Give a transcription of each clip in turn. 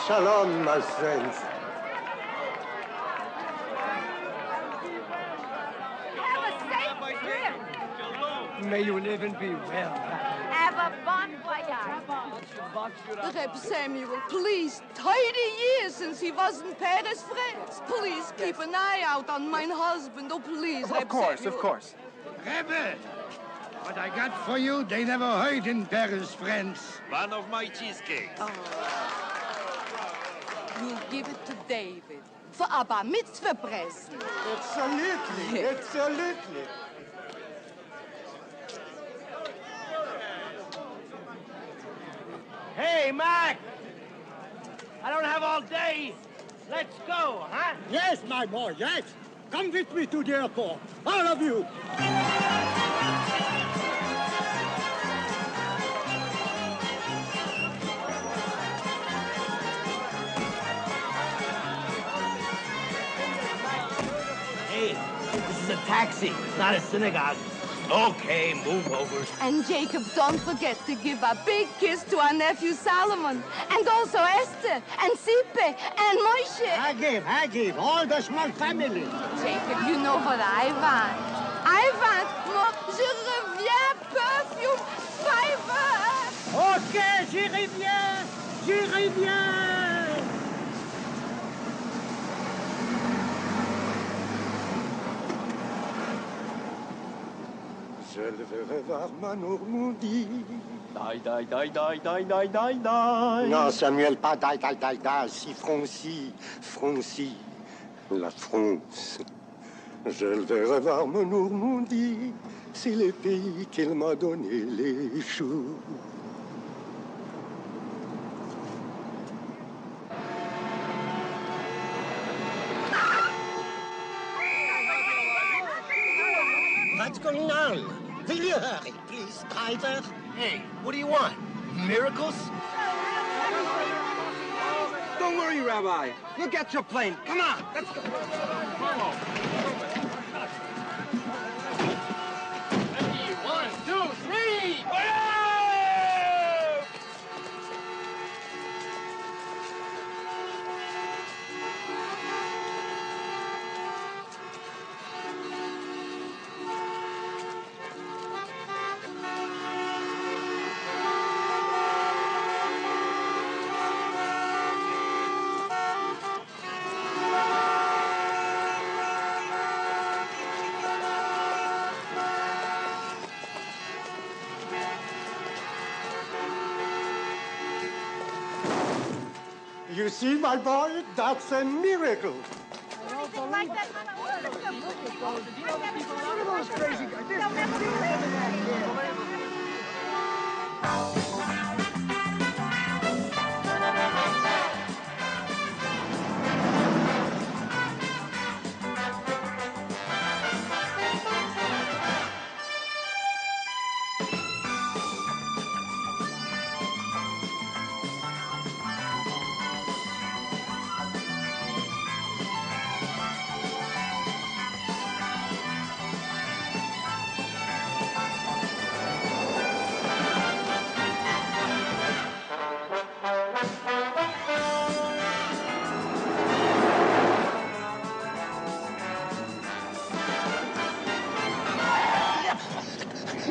Shalom, my friends. Have a safe trip. May you live and be well. Have a bon voyage. Reb Samuel, please, 30 years since he wasn't Paris France. Please keep an eye out on my husband. Oh, please, Reb Samuel. Of course. Rebbe, what I got for you, they never heard in Paris, France. One of my cheesecakes. You'll give it to David for a bar mitzvah present. Absolutely. Hey, Mac! I don't have all day. Let's go, huh? Yes, my boy, yes. Come with me to the airport, all of you. Hey, this is a taxi, not a synagogue. Okay, move over. And Jacob, don't forget to give a big kiss to our nephew Solomon, and also Esther, and Sipe, and Moshe. I give, all the small family. Jacob, you know what I want. I want more Je reviens perfume fiber. Ok, j'y reviens. Je le verrai voir ma Normandie. Die. Non, Samuel, pas die, si Froncy, la France. Je le verrai voir ma Normandie, c'est le pays qu'il m'a donné les choux. What's going on? Will you hurry, please, driver? Hey, what do you want? Miracles? Don't worry, Rabbi. You'll get your plane. Come on, let's go. Ready, 1, 2, 3! You see, my boy, that's a miracle. Anything like that, Mama?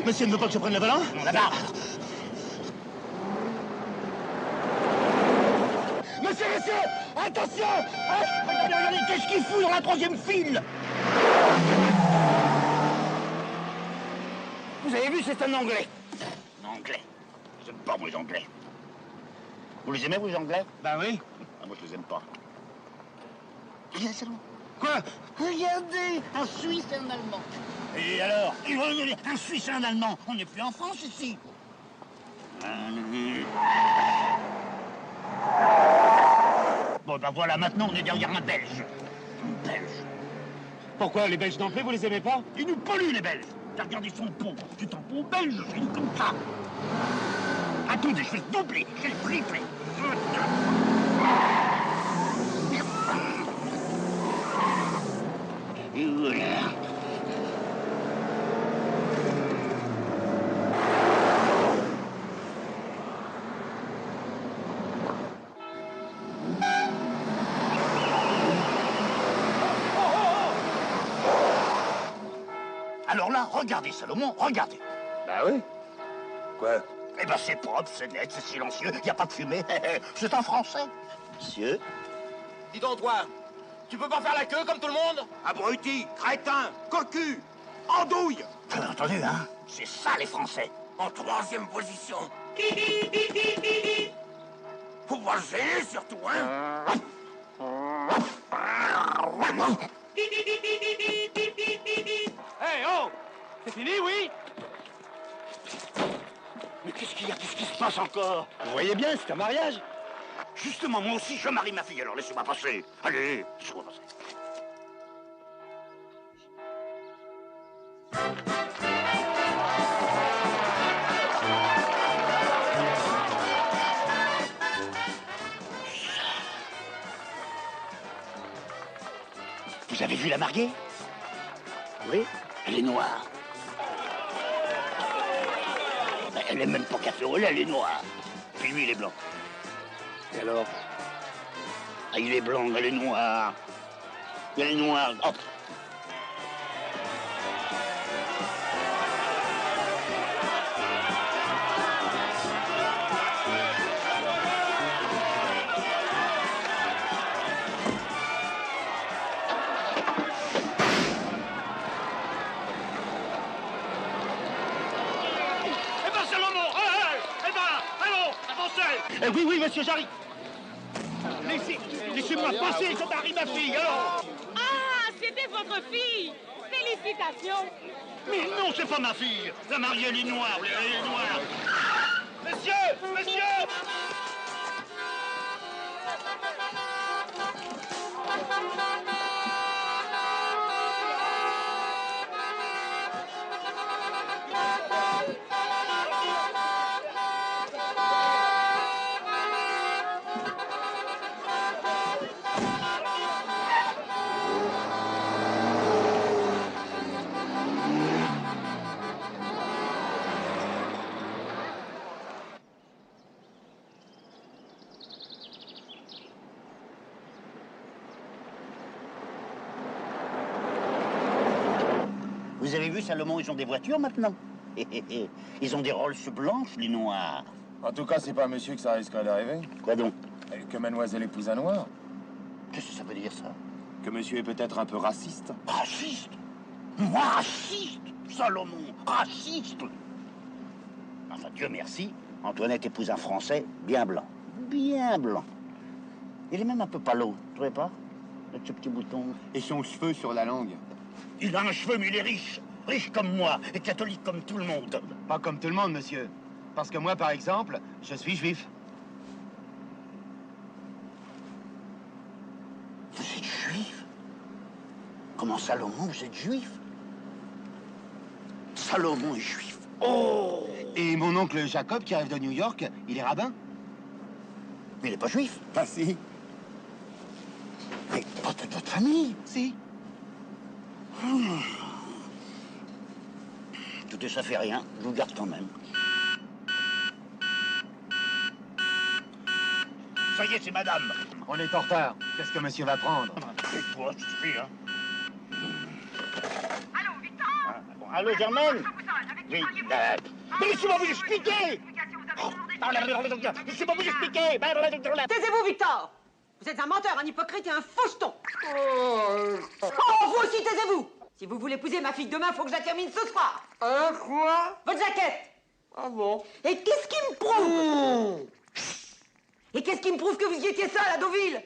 Monsieur ne veut pas que je prenne le volant? Là-bas. Monsieur, attention! Regardez, qu'est-ce qu'il fout dans la troisième file? Vous avez vu, c'est un Anglais. Un Anglais. J'aime pas, moi, les Anglais. Vous les aimez, vous, les Anglais? Ben oui. Ah, moi, je les aime pas. Regardez seulement. Quoi? Regardez, un Suisse et un Allemand. Et alors? Un Suisse et un Allemand. On n'est plus en France, ici. Bon, ben voilà, maintenant, on est derrière un Belge. Un Belge. Pourquoi? Les Belges d'entrée, vous les aimez pas? Ils nous polluent, les Belges. T'as regardé son pont. C'est un pont belge, c'est comme ça. Attendez, je vais le doubler, je vais le tripler. Et voilà. Alors là, regardez, Salomon, regardez. Bah oui. Quoi? Eh ben, c'est propre, c'est net, c'est silencieux, y a pas de fumée. C'est en français. Monsieur? Dis donc, toi, tu peux pas faire la queue comme tout le monde? Abruti, crétin, cocu, andouille. T'as entendu, hein? C'est ça, les Français. En troisième position. Faut pas le gêner, surtout, hein? Hey, oh! C'est fini, oui? Mais qu'est-ce qu'il y a? Qu'est-ce qui se passe encore? Vous voyez bien, c'est un mariage. Justement, moi aussi, je marie ma fille, alors laissez-moi passer. Allez, laissez-moi passer. Vous avez vu la mariée? Oui. Elle est noire. Elle est même pas café au lait, elle est noire. Puis lui, il est blanc. Et alors? Ah, il est blanc, elle est noire. Elle est noire. Hop. Oui, oui, monsieur, j'arrive. Laissez-moi passer, je marie ma fille, alors. Ah, c'était votre fille. Félicitations. Mais non, c'est pas ma fille. La mariée, elle est noire, elle est noire. Monsieur, monsieur! Vous avez vu, Salomon, ils ont des voitures maintenant. Ils ont des Rolls blanches, les noirs. En tout cas, c'est pas à monsieur que ça risquerait d'arriver. Quoi donc? Que mademoiselle épouse un noir. Qu'est-ce que ça veut dire, ça? Que monsieur est peut-être un peu raciste. Raciste? Moi, raciste? Salomon, raciste? Enfin, Dieu merci, Antoinette épouse un Français bien blanc. Bien blanc. Il est même un peu palo, vous trouvez pas? Avec ce petit bouton. Et son cheveu sur la langue. Il a un cheveu, mais il est riche. Riche comme moi, et catholique comme tout le monde. Pas comme tout le monde, monsieur. Parce que moi, par exemple, je suis juif. Vous êtes juif? Comment Salomon, vous êtes juif? Salomon est juif. Oh! Et mon oncle Jacob, qui arrive de New York, il est rabbin? Mais il n'est pas juif. Ah si. Mais pas de votre famille. Si. Écoutez, ça fait rien. Je vous garde quand même. Ça y est, c'est madame. On est en retard. Qu'est-ce que monsieur va prendre? C'est quoi, ça suffit, hein? Allô, Victor? Bon, allô, Germaine? Oui, mais laissez-moi vous expliquer! Laissez-moi vous expliquer! Taisez-vous, Victor! Vous êtes un menteur, un hypocrite et un faucheton! Oh, vous aussi, taisez-vous! Si vous voulez épouser ma fille demain, faut que je la termine ce soir! Quoi? Votre jaquette! Ah bon? Et qu'est-ce qui me prouve? Et qu'est-ce qui me prouve que vous y étiez seul à Deauville?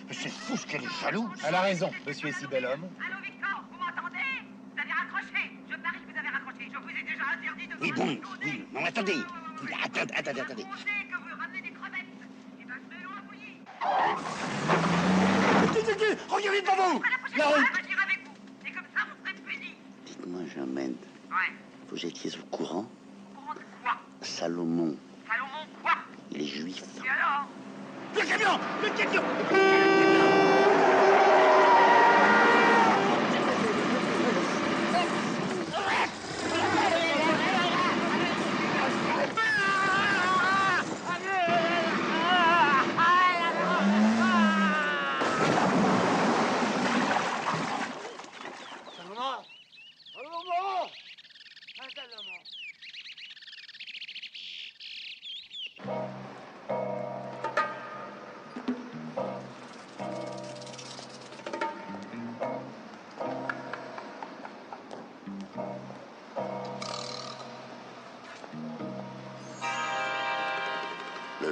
C'est fou ce qu'elle est jalouse! Elle a raison, monsieur est si bel homme. Allô, Victor, vous m'entendez? Vous avez raccroché. Je parie que vous avez raccroché. Je vous ai déjà interdit de... Oui, bon, oui, non, attendez. Attendez. Que vous ramenez des crevettes. Et ben, je vais l'envoyer. Regardez devant vous! La prochaine fois, j'irai avec vous. Et comme ça, vous serez punis. Dites-moi, Germaine, Ouais. vous étiez au courant? Au courant de quoi? Salomon, Salomon, quoi? il est juif. Et alors? Le camion! Le camion! Salomon! Salomon!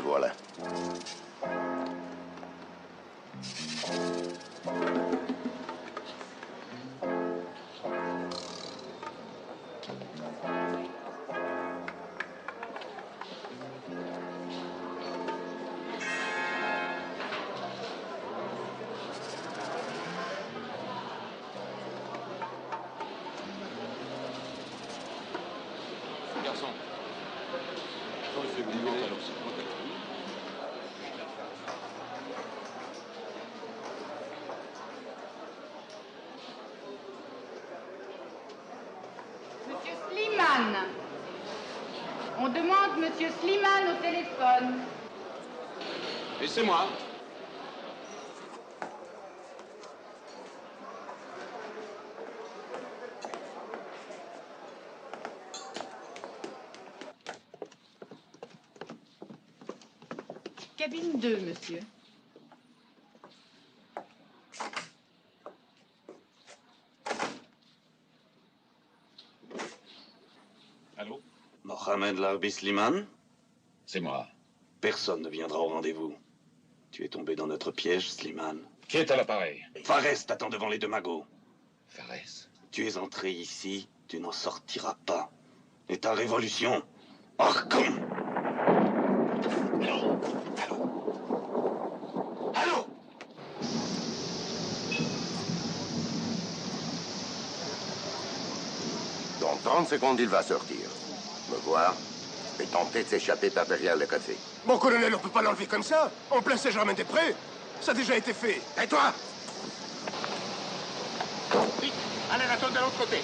voilà. Garçon. Monsieur Slimane. On demande Monsieur Slimane au téléphone. Et c'est moi. Cabine 2, monsieur. Allô? Mohamed Larbi Slimane? C'est moi. Personne ne viendra au rendez-vous. Tu es tombé dans notre piège, Slimane. Qui est à l'appareil? Fares t'attend devant les deux magots. Fares? Tu es entré ici, tu n'en sortiras pas. Et ta révolution, hors con! Allô? Allô? Dans 30 secondes, il va sortir. Me voir et tenter de s'échapper par derrière le café. Mon colonel, on peut pas l'enlever comme ça. En plein Saint-Germain-des-Prés. Ça a déjà été fait. Et toi? Vite, allez la tombe de l'autre côté.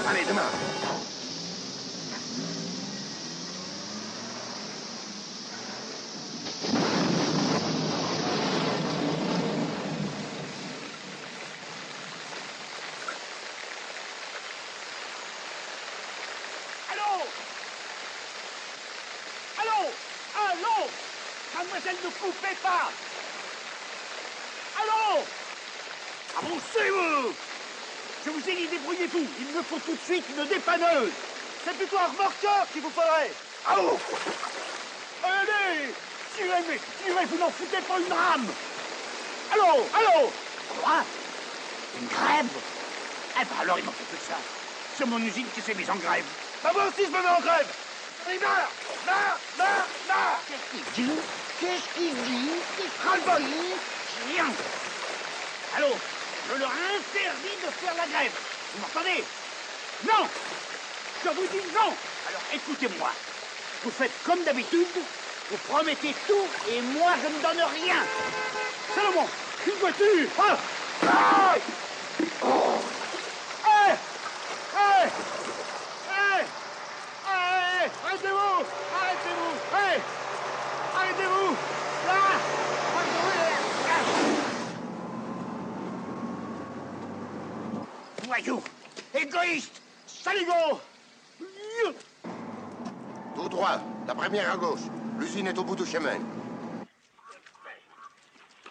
Allez, demain. Allô? Allô? Allô? Mademoiselle, ne coupez pas! Allô? Avancez-vous! Je vous ai dit, débrouillez-vous. Il me faut tout de suite une dépanneuse. C'est plutôt un remorqueur qu'il vous faudrait. Allô? Allez! Tirez, vous n'en foutez pas une rame! Allô? Allô? Quoi? Une grève? Eh ben alors, il m'en faut plus que ça. C'est mon usine qui s'est mise en grève. Bah moi aussi, je me mets en grève. Allez, marre! Qu'est-ce qu'il dit? Qu'est-ce qu'il dit? Ras-le-bol! Chien! Allô? Je leur interdis de faire la grève. Vous m'entendez? Non! Je vous dis non! Alors écoutez-moi. Vous faites comme d'habitude, vous promettez tout et moi je ne donne rien. Salomon, une voiture! Ah! Ah! Oh! Hey! Hey! Hey! Hey! Arrêtez-vous! Arrêtez-vous! Hey! Arrêtez-vous! Là! Voyou! Égoïste! Saligo! Tout droit, la première à gauche. L'usine est au bout du chemin.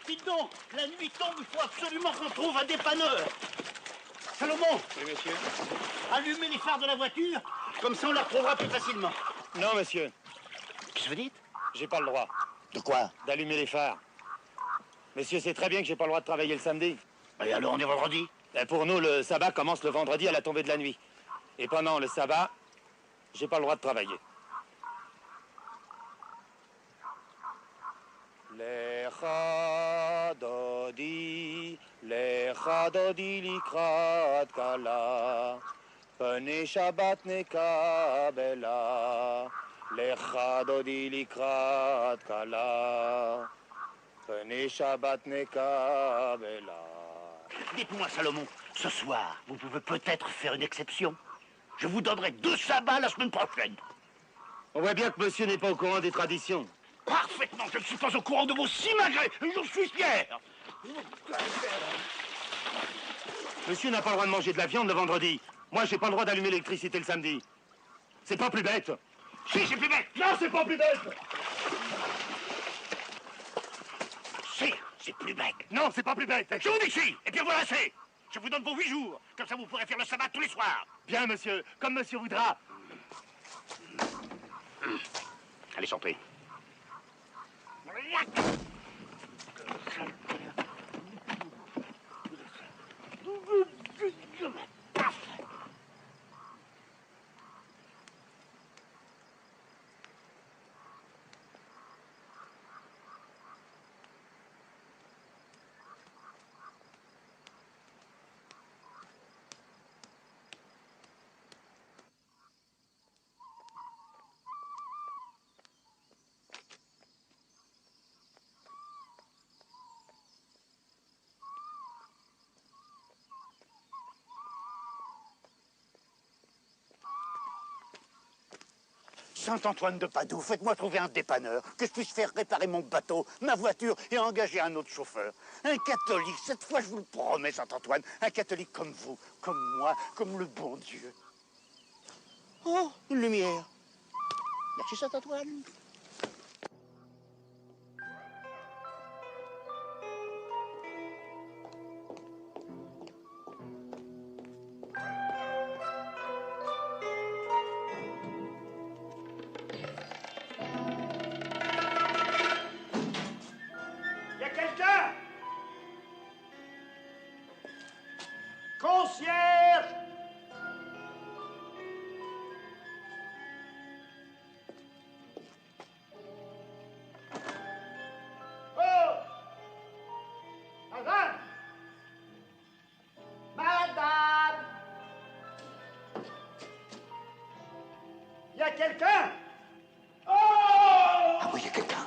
Dites donc, la nuit tombe, il faut absolument qu'on trouve un dépanneur. Salomon! Oui, monsieur. Allumez les phares de la voiture, comme ça on la retrouvera plus facilement. Non, monsieur. Qu'est-ce que vous dites? J'ai pas le droit. De quoi? D'allumer les phares. Monsieur sait très bien que j'ai pas le droit de travailler le samedi. Et alors on est vendredi? Pour nous, le sabbat commence le vendredi à la tombée de la nuit. Et pendant le sabbat, j'ai pas le droit de travailler. Lecha dodi likrat kala, pene Shabbat nekabela. Lecha dodi likrat kala, pene Shabbat nekabela. Dites-moi, Salomon, ce soir, vous pouvez peut-être faire une exception. Je vous donnerai 2 sabbats la semaine prochaine. On voit bien que monsieur n'est pas au courant des traditions. Parfaitement, je ne suis pas au courant de vos simagrées, j'en suis fier. Monsieur n'a pas le droit de manger de la viande le vendredi. Moi, j'ai pas le droit d'allumer l'électricité le samedi. C'est pas plus bête. Si, c'est plus bête. Non, c'est pas plus bête. Si, c'est plus bête. Non, c'est pas plus bête. Je vous dis si, et puis voilà, c'est. Je vous donne vos 8 jours. Comme ça, vous pourrez faire le sabbat tous les soirs. Bien, monsieur, comme monsieur voudra. Allez, sortez. Saint-Antoine de Padoue, faites-moi trouver un dépanneur, que je puisse faire réparer mon bateau, ma voiture et engager un autre chauffeur. Un catholique, cette fois je vous le promets, Saint-Antoine, un catholique comme vous, comme moi, comme le bon Dieu. Oh, une lumière. Merci, Saint-Antoine. Concierge! Oh! Madame! Madame! Y a quelqu'un? Oh! Ah oui, il y a quelqu'un.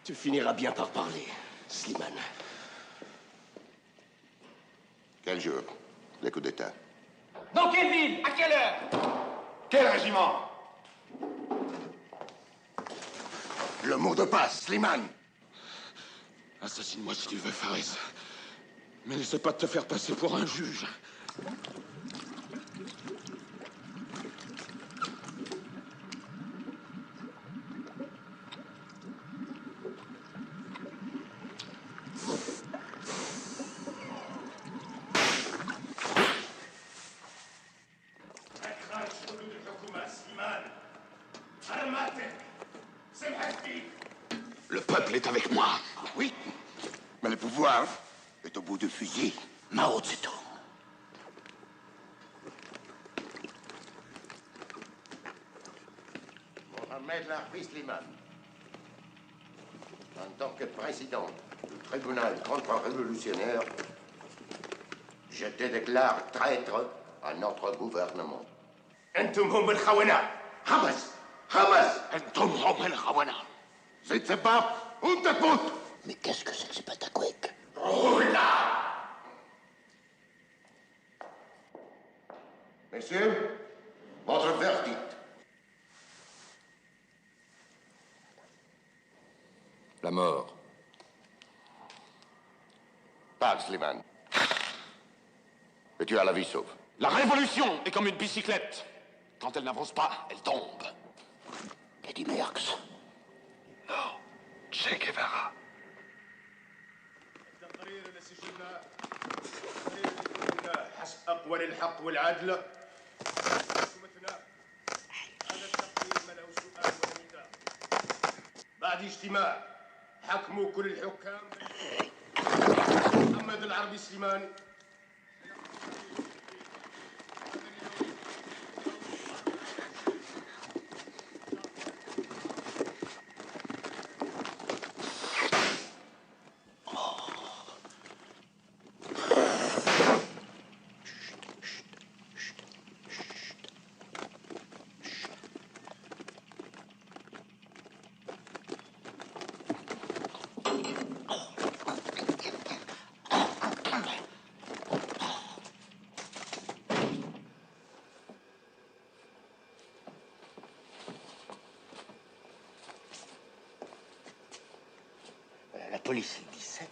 Tu finiras bien par parler, Slimane. Quel jour? Les coups d'État. Dans quelle ville? À quelle heure? Quel régiment? Le mot de passe, Slimane. Assassine-moi si tu veux, Fares. Mais n'essaie pas de te faire passer pour un juge. Le peuple est avec moi. Oui, mais le pouvoir est au bout du fusil. Mao Zedong. Mohamed Larbi Slimane, en tant que président du tribunal contre-révolutionnaire, je te déclare traître à notre gouvernement. انتم هم الخونة. Hamas! Hamas! انتم هم الخونة. Je ne sais pas où te foutre! Mais qu'est-ce que c'est que ce pataquèque? Messieurs, votre verdict. La mort. Parle, Slimane. Et tu as la vie sauve. La révolution est comme une bicyclette. Quand elle n'avance pas, elle tombe. Eddie Merckx. Non, Che Guevara. حسب أقوال الحق والعدل هذا التقرير ما له سؤال ولا نداء. بعد اجتماع حكموا كل الحكام محمد العربي سليمان La police, le 17.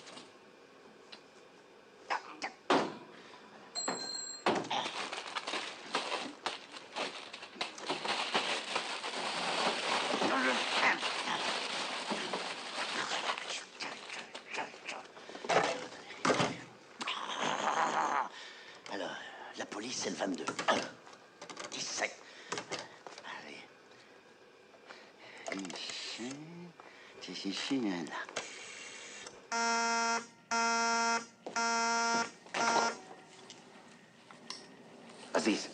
Alors, la police, c'est le 22. 17. Allez. Ici, là. Aziz.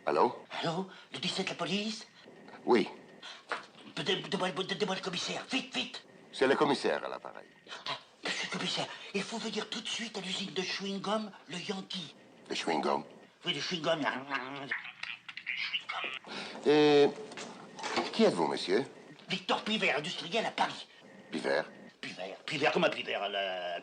Allô? Allô? Le 17, la police? Oui, Donnez-moi le commissaire. Vite, vite. c'est le commissaire à l'appareil. Monsieur le commissaire, il faut venir tout de suite à l'usine de chewing-gum, le Yankee. Le chewing-gum. Oui, le chewing-gum, là. Et qui êtes-vous, monsieur? Victor Pivert, industriel à Paris. Pivert. Pivert, comme un Pivert, là.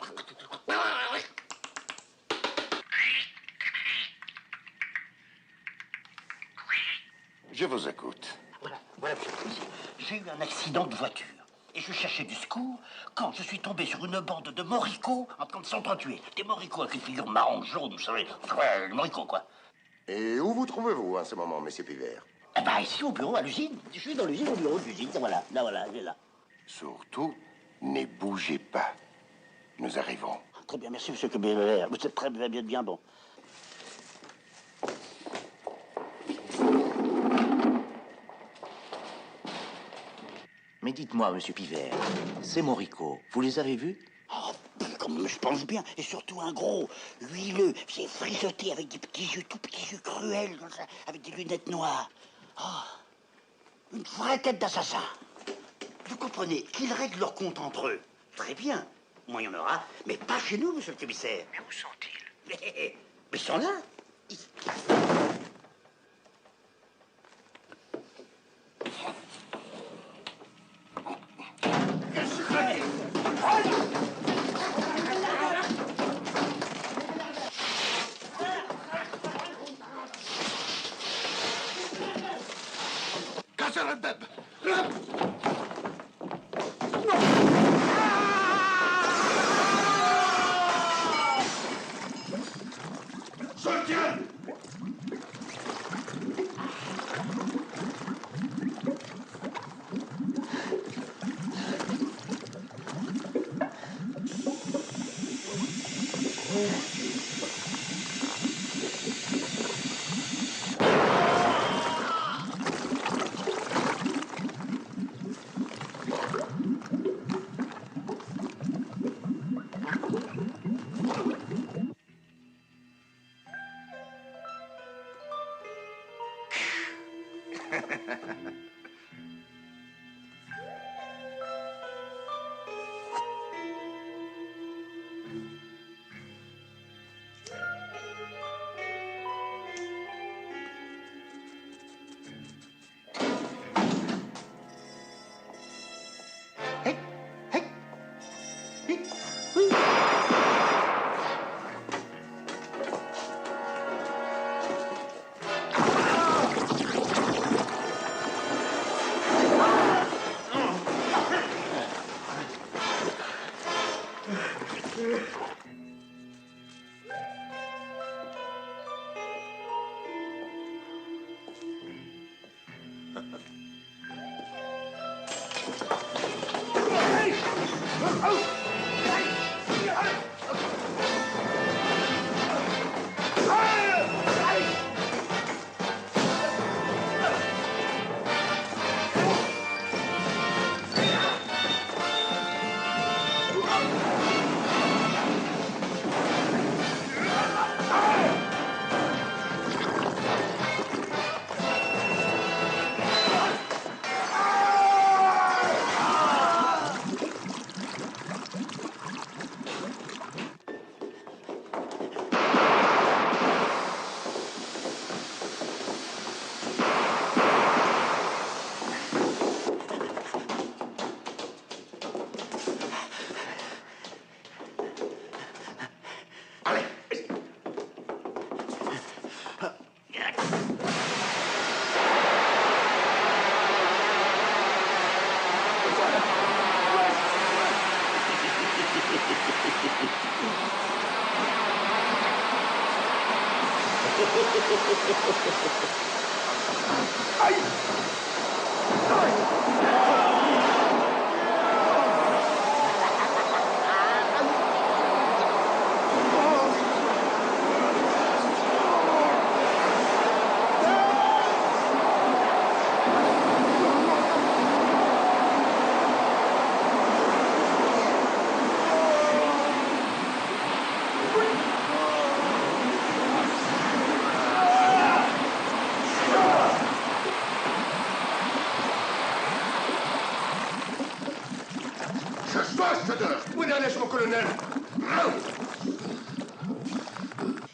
Je vous écoute. Voilà, monsieur le commissaire. J'ai eu un accident de voiture. Et je cherchais du secours quand je suis tombé sur une bande de moricots en train de s'entretuer. Des moricots avec une figure marron, jaune, vous savez. Ouais, le moricot, quoi. Et où vous trouvez-vous en ce moment, monsieur Pivert? Eh ben, ici, au bureau, à l'usine. Je suis dans l'usine, au bureau de l'usine. Voilà, il est là. Surtout, ne bougez pas. Nous arrivons. Très bien, merci, monsieur Pivert. Vous êtes très bien bon. Mais dites-moi, monsieur Pivert, ces moricots, vous les avez vus? Oh, comme je pense bien, et surtout un gros, huileux, c'est frisoté avec des petits yeux, tout petits yeux cruels, comme ça, avec des lunettes noires. Oh, une vraie tête d'assassin. Vous comprenez qu'ils règlent leur compte entre eux. Très bien, moi il y en aura, mais pas chez nous, monsieur le commissaire. Mais où sont-ils? Mais ils sont là. Cassez le beb. Soutien.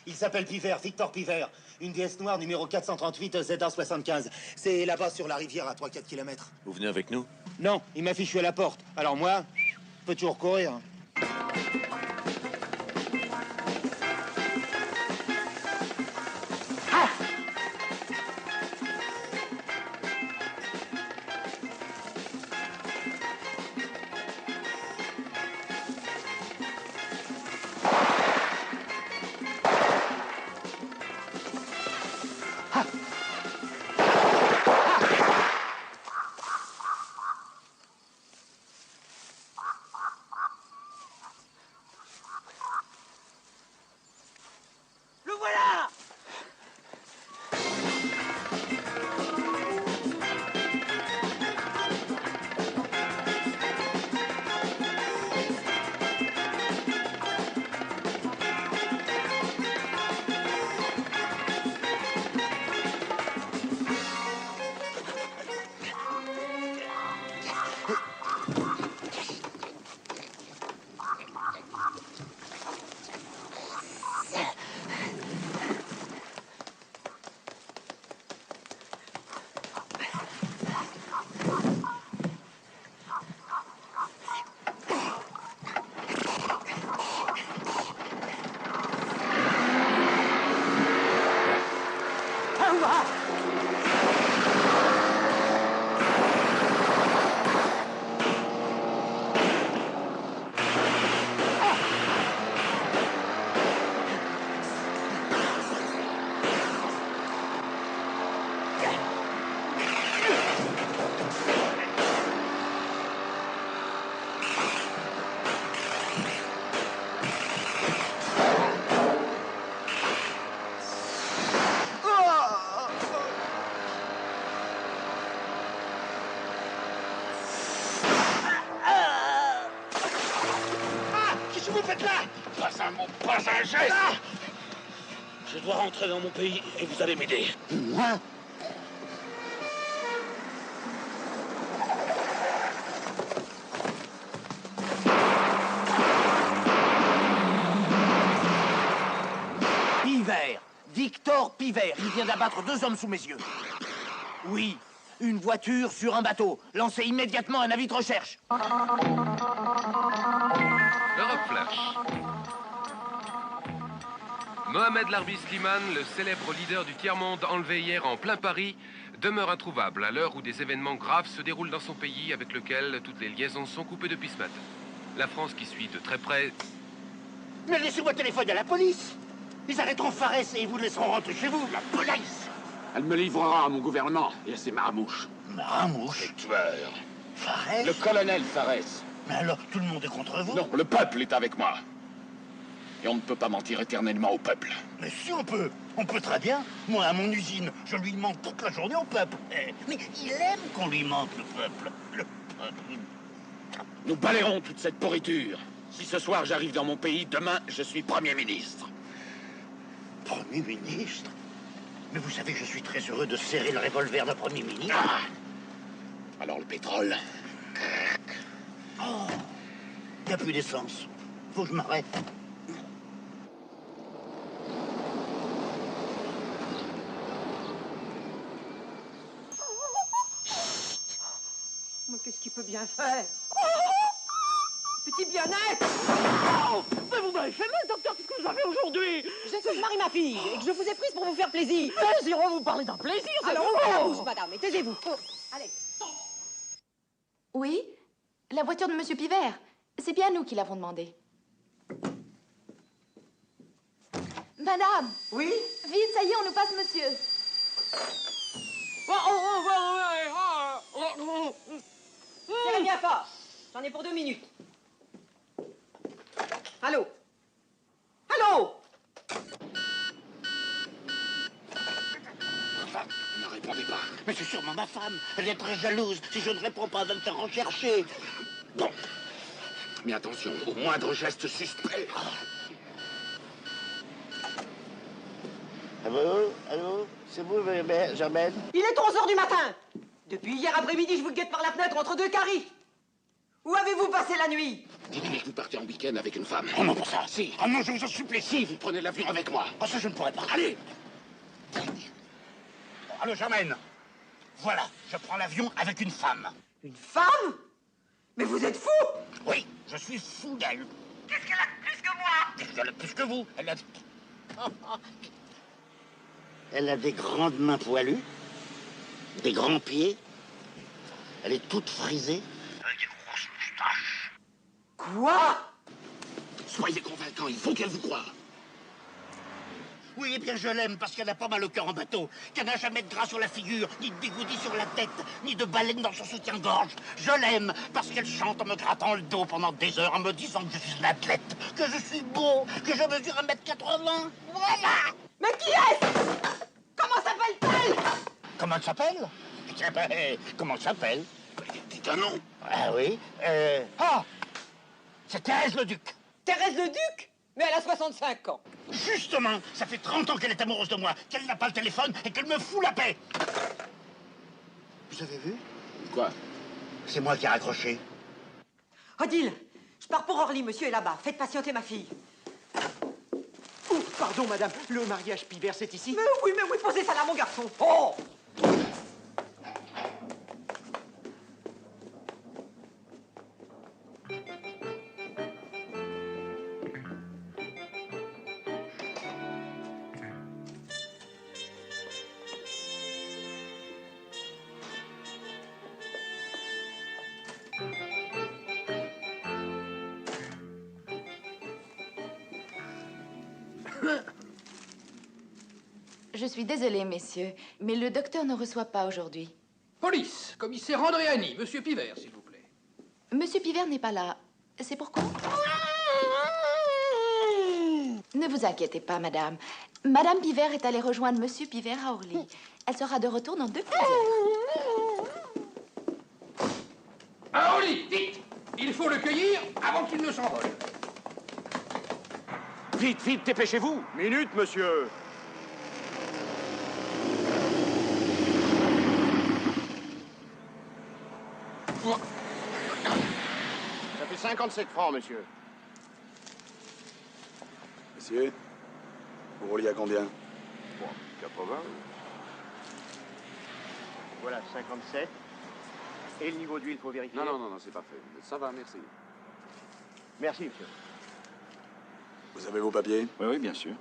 Il s'appelle Pivert, Victor Pivert. Une DS noire numéro 438 ZA75. C'est là-bas sur la rivière à 3-4 km. Vous venez avec nous? Non, il m'a fichu à la porte. Alors moi, je peux toujours courir. Je dois rentrer dans mon pays et vous allez m'aider. Moi? Pivert, Victor Pivert, il vient d'abattre 2 hommes sous mes yeux. Oui, une voiture sur un bateau. Lancez immédiatement un avis de recherche. L'Europe Flash. Mohamed Larbi Slimane, le célèbre leader du tiers-monde enlevé hier en plein Paris, demeure introuvable à l'heure où des événements graves se déroulent dans son pays avec lequel toutes les liaisons sont coupées depuis ce matin. La France qui suit de très près... Mais laissez-moi téléphoner à la police. Ils arrêteront Farès et ils vous laisseront rentrer chez vous. La police. Elle me livrera à mon gouvernement et à ses maramouches. Maramouche? Le tueur. Farès? Le colonel Farès. Mais alors, tout le monde est contre vous? Non, le peuple est avec moi. Et on ne peut pas mentir éternellement au peuple. Mais si on peut très bien. Moi, à mon usine, je lui mente toute la journée au peuple. Mais il aime qu'on lui mente, le peuple. Le peuple. Nous balayerons toute cette pourriture. Si ce soir j'arrive dans mon pays, demain je suis Premier ministre. Premier ministre? Mais vous savez, je suis très heureux de serrer le revolver d'un Premier ministre. Ah! Alors le pétrole? Oh, il n'y a plus d'essence. Faut que je m'arrête. Mais qu'est-ce qu'il peut bien faire? Petit bien-être! Oh, mais vous m'avez fait mal, docteur, qu'est-ce que vous avez aujourd'hui? Je sais que je marie ma fille et que je vous ai prise pour vous faire plaisir. Plaisir, on vous parler d'un plaisir, c'est Alors, bon. ouvrez la bouche, madame, et taisez-vous. Allez. Oui, la voiture de Monsieur Pivert. C'est bien nous qui l'avons demandé. Madame. Oui? Vite, ça y est, on nous passe monsieur. Tirez bien fort. J'en ai pour 2 minutes. Allô? Allô? Ne répondez pas. Mais c'est sûrement ma femme. Elle est très jalouse. Si je ne réponds pas, elle va me faire rechercher. Bon. Mais attention, au moindre geste suspect. Allô? C'est vous, Germaine? Il est 11h du matin. Depuis hier après-midi, je vous guette par la fenêtre entre 2 caries. Où avez-vous passé la nuit? Dites-moi que vous partez en week-end avec une femme. Oh non, pour ça. Si. Oh non, je vous en supplie. Si, vous prenez l'avion avec moi. Oh, ça, je ne pourrais pas. Allez. Allô, Germaine. Voilà, je prends l'avion avec une femme. Une femme? Mais vous êtes fou! Oui, je suis fou d'elle. Qu'est-ce qu'elle a de plus que moi? Qu'est-ce qu'elle a de plus que vous? Elle a des grandes mains poilues, des grands pieds. Elle est toute frisée. Avec des grosses moustaches. Quoi? Soyez convaincant, il faut qu'elle vous croie. Oui, eh bien, je l'aime parce qu'elle a pas mal au cœur en bateau, qu'elle n'a jamais de gras sur la figure, ni de bigoudi sur la tête, ni de baleine dans son soutien-gorge. Je l'aime parce qu'elle chante en me grattant le dos pendant des heures, en me disant que je suis un athlète, que je suis beau, que je mesure 1m80. Voilà! Mais qui est-ce? Comment s'appelle-t-elle? Comment elle s'appelle? Eh ben, comment elle s'appelle? Dites un nom. Ah oui, Ah! C'est Thérèse le Duc. Thérèse le Duc? Mais elle a 65 ans. Justement, ça fait 30 ans qu'elle est amoureuse de moi, qu'elle n'a pas le téléphone et qu'elle me fout la paix. Vous avez vu? Quoi? C'est moi qui ai raccroché. Odile, je pars pour Orly, monsieur est là-bas. Faites patienter ma fille. Ouf, pardon, madame. Le mariage Pivert, c'est ici? Mais oui, posez ça là, mon garçon. Oh! Je suis désolée, messieurs, mais le docteur ne reçoit pas aujourd'hui. Police, commissaire Andréani, Monsieur Pivert, s'il vous plaît. Monsieur Pivert n'est pas là. C'est pourquoi? Ne vous inquiétez pas, madame. Madame Pivert est allée rejoindre Monsieur Pivert à Orly. Elle sera de retour dans 2 petites heures. À Orly, vite! Il faut le cueillir avant qu'il ne s'envole. Vite, vite, dépêchez-vous. Minute, monsieur. Ça fait 57 francs, monsieur. Monsieur, vous rouliez à combien? Bon, 80. Voilà, 57. Et le niveau d'huile, il faut vérifier. Non, c'est pas fait. Ça va, merci. Merci, monsieur. Vous avez vos papiers? Oui, bien sûr.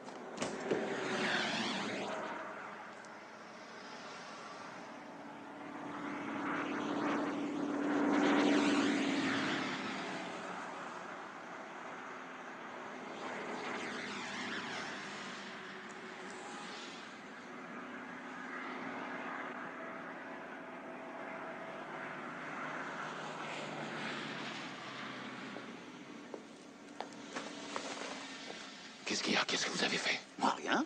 Qu'est-ce qu'il y a? Qu'est-ce que vous avez fait? Moi, rien.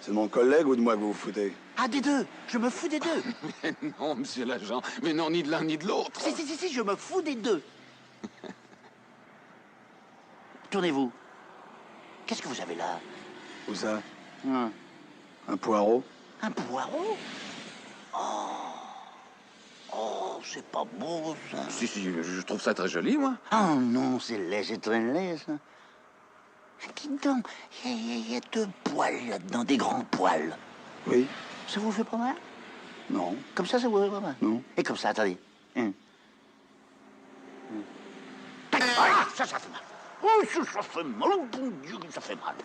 C'est de mon collègue ou de moi que vous vous foutez? Ah, des deux. Je me fous des deux. Mais non, monsieur l'agent. Mais non, ni de l'un ni de l'autre. Si, je me fous des deux. Tournez-vous. Qu'est-ce que vous avez là? Où ça? Un poireau? Un poireau? Oh, c'est pas beau, ça. Si, je trouve ça très joli, moi. Oh non, c'est laid, c'est très laid, ça. Dites donc, il y a deux poils là-dedans, des grands poils. Oui. Ça vous fait pas mal? Non. Comme ça vous fait pas mal? Non. Et comme ça, attendez. Ah, ça fait mal. Oh, ça fait mal. Oh, bon Dieu, ça fait mal.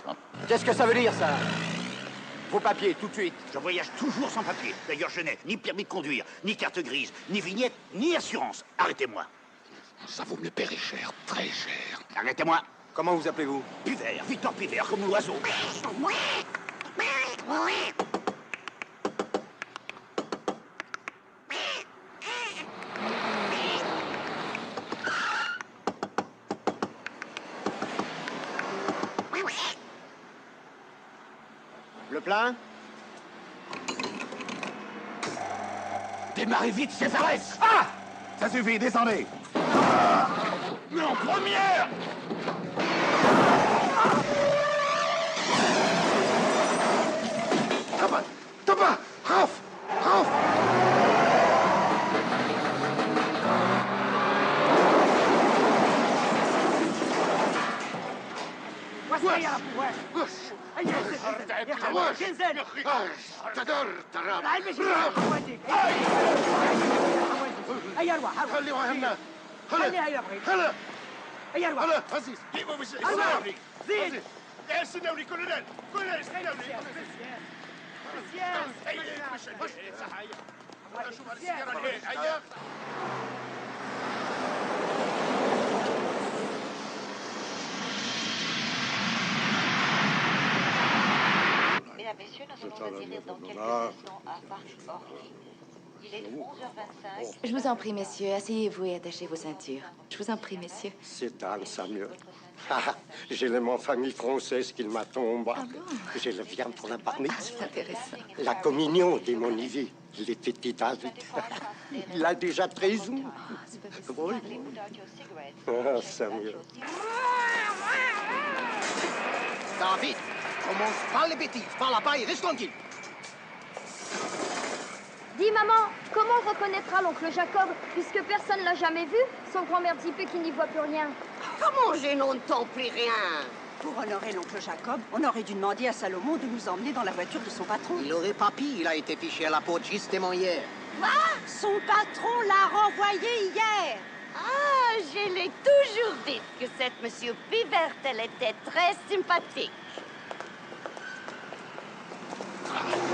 Qu'est-ce que ça veut dire, ça? Vos papiers, tout de suite. Je voyage toujours sans papier. D'ailleurs, je n'ai ni permis de conduire, ni carte grise, ni vignette, ni assurance. Arrêtez-moi. Ça vous me le paierez cher, très cher. Arrêtez-moi. Comment vous appelez-vous? Pivert, Victor Pivert, comme l'oiseau. Le plein? Démarrez vite, c'est Fares. Ah! Ça suffit, descendez. Mais en première! Thomas! Raph! Mesdames, Messieurs, nous allons atterrir dans quelques instants à Paris-Orly. Il est 11h25. Je vous en prie, messieurs, asseyez-vous et attachez vos ceintures. Je vous en prie, messieurs. C'est Anne Samuel. Ah, j'ai le nom famille française qu'il m'attend. Ah bon? J'ai le viande pour la bar mitzvah. C'est intéressant. La communion de mon IV, les petits David. Il a déjà 13 ans. Oui. Ah, Samuel. David, commence pas les bêtises. Par là-bas et reste tranquille. Dis, maman, comment on reconnaîtra l'oncle Jacob, puisque personne l'a jamais vu, son grand-mère typé qui n'y voit plus rien? Comment Génon ne t'en prie rien? Pour honorer l'oncle Jacob, on aurait dû demander à Salomon de nous emmener dans la voiture de son patron. Il aurait pas pu, il a été fiché à la peau justement hier. Quoi? Son patron l'a renvoyé hier. Ah, je l'ai toujours dit que cette monsieur Pivert, elle était très sympathique.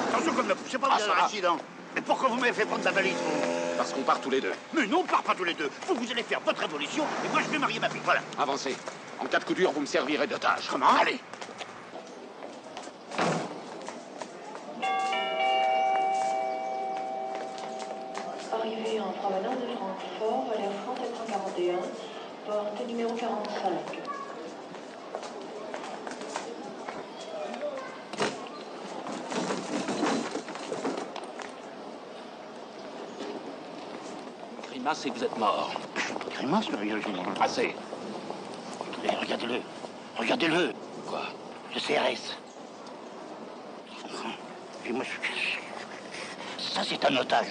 Attention comme ne poussez pas, vous avez un accident. Mais pourquoi vous m'avez fait prendre la valise, vous? Parce qu'on part tous les deux. Mais non, on part pas tous les deux. Vous allez faire votre révolution et moi je vais marier ma fille, voilà. Avancez. En cas de coup dur, vous me servirez d'otage. Comment? Allez. Arrivé en provenance de Francfort, Valère France 741, porte numéro 45. Grimace et vous êtes mort. Grimace, Virginie. Assez. Regardez-le. Regardez-le. Quoi? Le CRS. Et moi, ça, c'est un otage.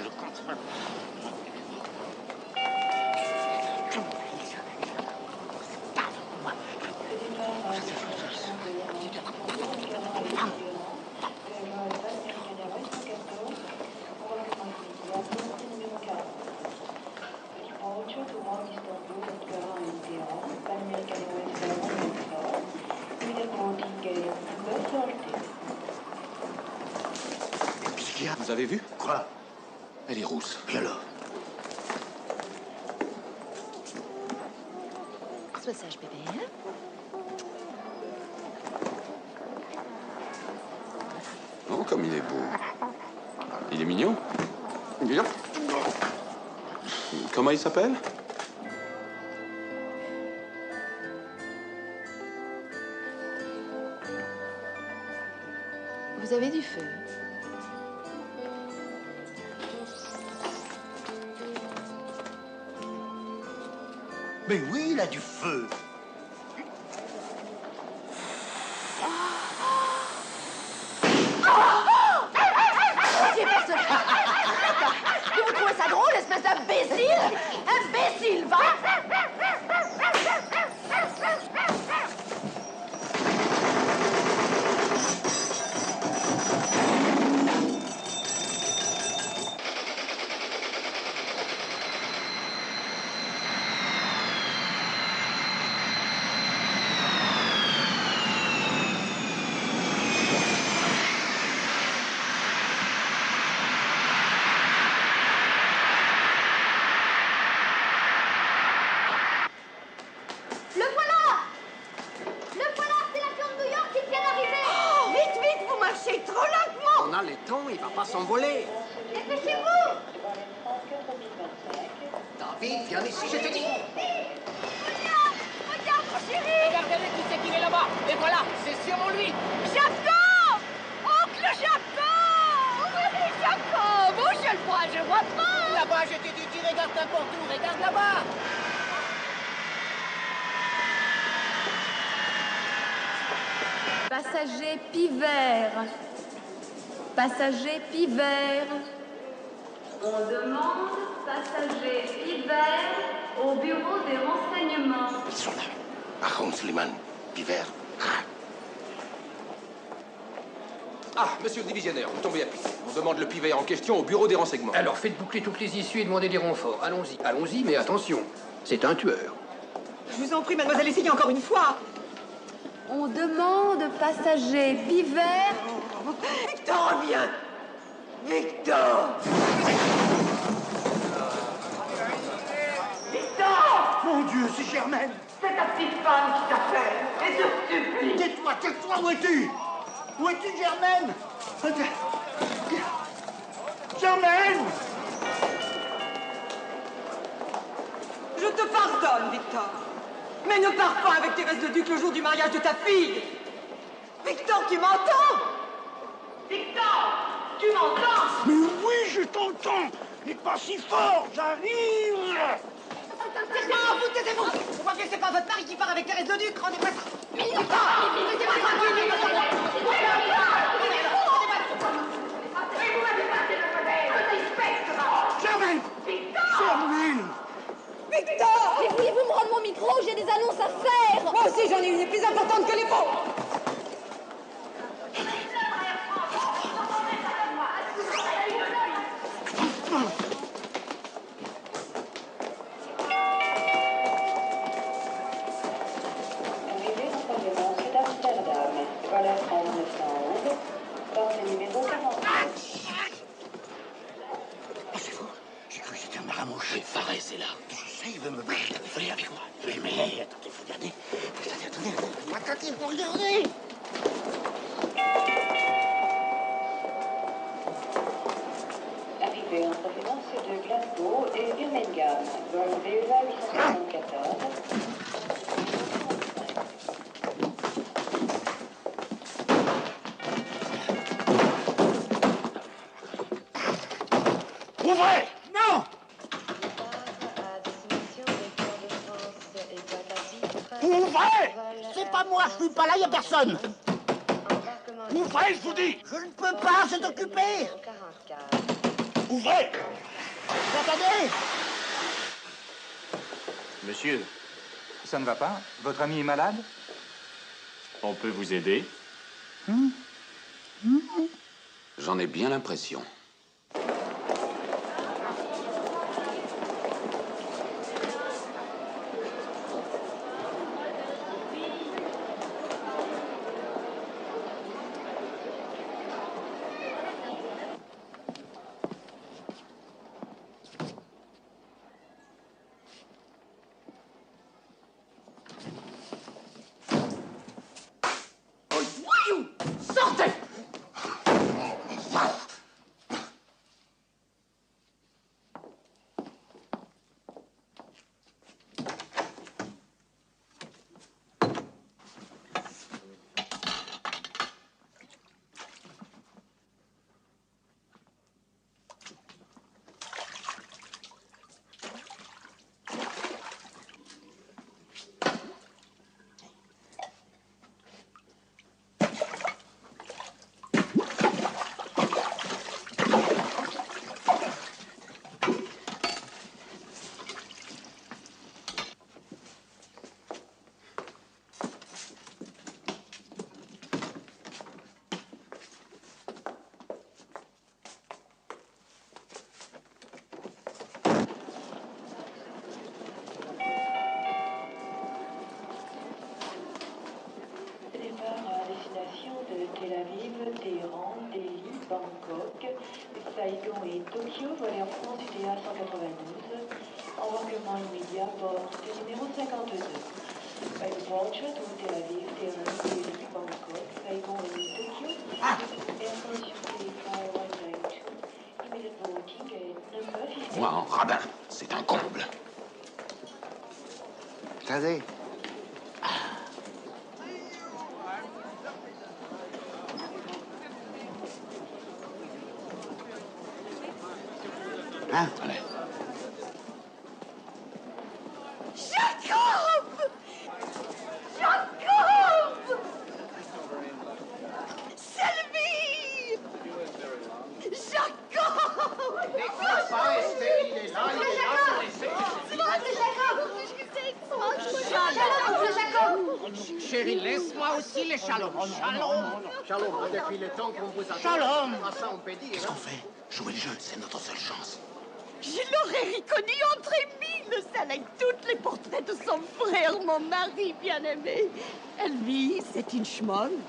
Qu'est-ce qu'il y a? Vous avez vu? Quoi? Elle est rousse. Et alors? Sois sage, bébé, hein? Oh, comme il est beau. Il est mignon. Bien. Comment il s'appelle? Vous avez du feu. Mais oui, il a du feu. J'ai personne. Vous trouvez ça drôle, espèce d'imbécile? Imbécile, va! Il va pas s'envoler. Dépêchez-vous! David, viens ici, je te dis. Regarde, mon chéri! Regardez qui c'est qu'il est là-bas. Et voilà, c'est sûrement lui. Jacob! Oncle Jacob! Oui, Jacob! Oh, je le vois pas! Là-bas, je t'ai dit, tu regardes n'importe où. Regarde là-bas. Passager Pivert. Passager Pivert. On demande passager Pivert au bureau des renseignements. Ils sont là. Aaron Sliman, Pivert. Ah, monsieur le divisionnaire, vous tombez à pic. On demande le Pivert en question au bureau des renseignements. Alors faites boucler toutes les issues et demandez des renforts. Allons-y, allons-y, mais attention, c'est un tueur. Je vous en prie, mademoiselle, essayez encore une fois. On demande passager Pivert. Victor, reviens! Victor! Victor! Mon Dieu, c'est Germaine! C'est ta petite femme qui t'appelle! Et je te supplie! Tais-toi, tais-toi, où es-tu? Où es-tu, Germaine? Germaine! Je te pardonne, Victor. Mais ne pars pas avec Thérèse le Duc le jour du mariage de ta fille! Victor, tu m'entends? Victor! Tu m'entends? Mais oui, je t'entends! Mais pas si fort, j'arrive! Non, vous taisez-vous! Vous voyez, c'est pas votre mari qui part avec Thérèse le Duc, rendez-moi ça! Mais Victor! Laissez-moi tranquille! Germaine! Germaine! Victor! Mais pourriez-vous me rendre mon micro? J'ai des annonces à faire! Moi aussi, j'en ai une plus importante que les vôtres! Arrivée renseignement sud d'Amsterdam. Vol Air France 911. Porte numéro 40. C'est vous? J'ai cru que c'était un maramouche. Faré, c'est là. Je sais, il veut me battre. Venez avec moi. Oui, mais attendez, faut regarder. Attendez, faut regarder. Arrivée en provenance de Glasgow et Birmingham. Vol VEA 874. Ouvrez! Non! Ouvrez! C'est pas moi, je suis pas là, y a personne! Ouvrez, je vous dis! Je ne peux pas, c'est occupé! Ouvrez! Vous entendez? Monsieur, ça ne va pas? Votre ami est malade? On peut vous aider? J'en ai bien l'impression. Sortez! Tel Aviv, Téhéran, Delhi, Bangkok, Saigon et Tokyo, volé en France UTA 192. Embarquement immédiat, bord numéro 52. By departure to Tel Aviv, Téhéran, Delhi, Bangkok, Saigon et Tokyo. Air France UTA 5192. Immediate boarding at number 15. Moi, en rabbin, c'est un comble. Attendez. Hein? Allez. Jacob! Jacob! Sylvie! Jacob! N'écoute pas, Esther, il est là, C'est moi, c'est Jacob! Jacob! Chérie, laisse-moi aussi les shalom. Shalom. Shalom, depuis le temps qu'on vous a... Shalom. Ça, on peut dire. Qu'est-ce qu'on fait? Jouer le jeu, c'est notre seule chance. Je l'aurais reconnu entre mille, celle avec tous les portraits de son frère, mon mari bien-aimé. Lui, c'est une schmolle.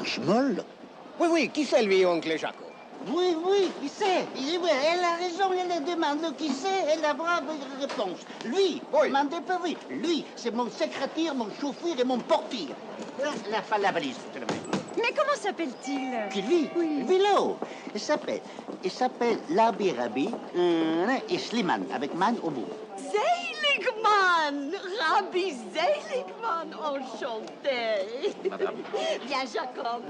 Un schmoll? Oui, qui c'est lui, oncle Jacob? Oui, qui c'est? Elle a raison, elle demande qui c'est, elle aura une réponse. Lui, demandez pas oui. Lui, c'est mon secrétaire, mon chauffeur et mon portier. La valise, s'il te plaît. Mais comment s'appelle-t-il? Qui lui? Oui. Vélo. Il s'appelle Labi Rabi et Sliman, avec man au bout. Seiligman! Rabbi Seiligman, enchanté! Madame. Bien, Jacob.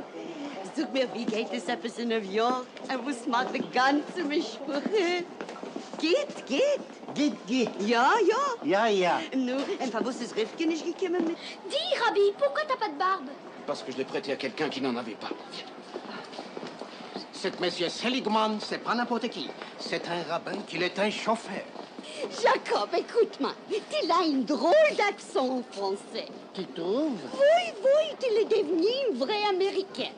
Sag mir, wie geht es etwas in New York? Was macht die ganze Mischbuche? Geht. Ja. Nu, en van was is Rivkin is gekomen met... Dis, Rabbi, pourquoi t'as pas de barbe? Parce que je l'ai prêté à quelqu'un qui n'en avait pas. Cet monsieur Seligman, c'est pas n'importe qui. C'est un rabbin, qu'il est un chauffeur. Jacob, écoute-moi. Tu as une drôle d'accent français. Tu trouves? Oui, tu es devenu une vraie américaine.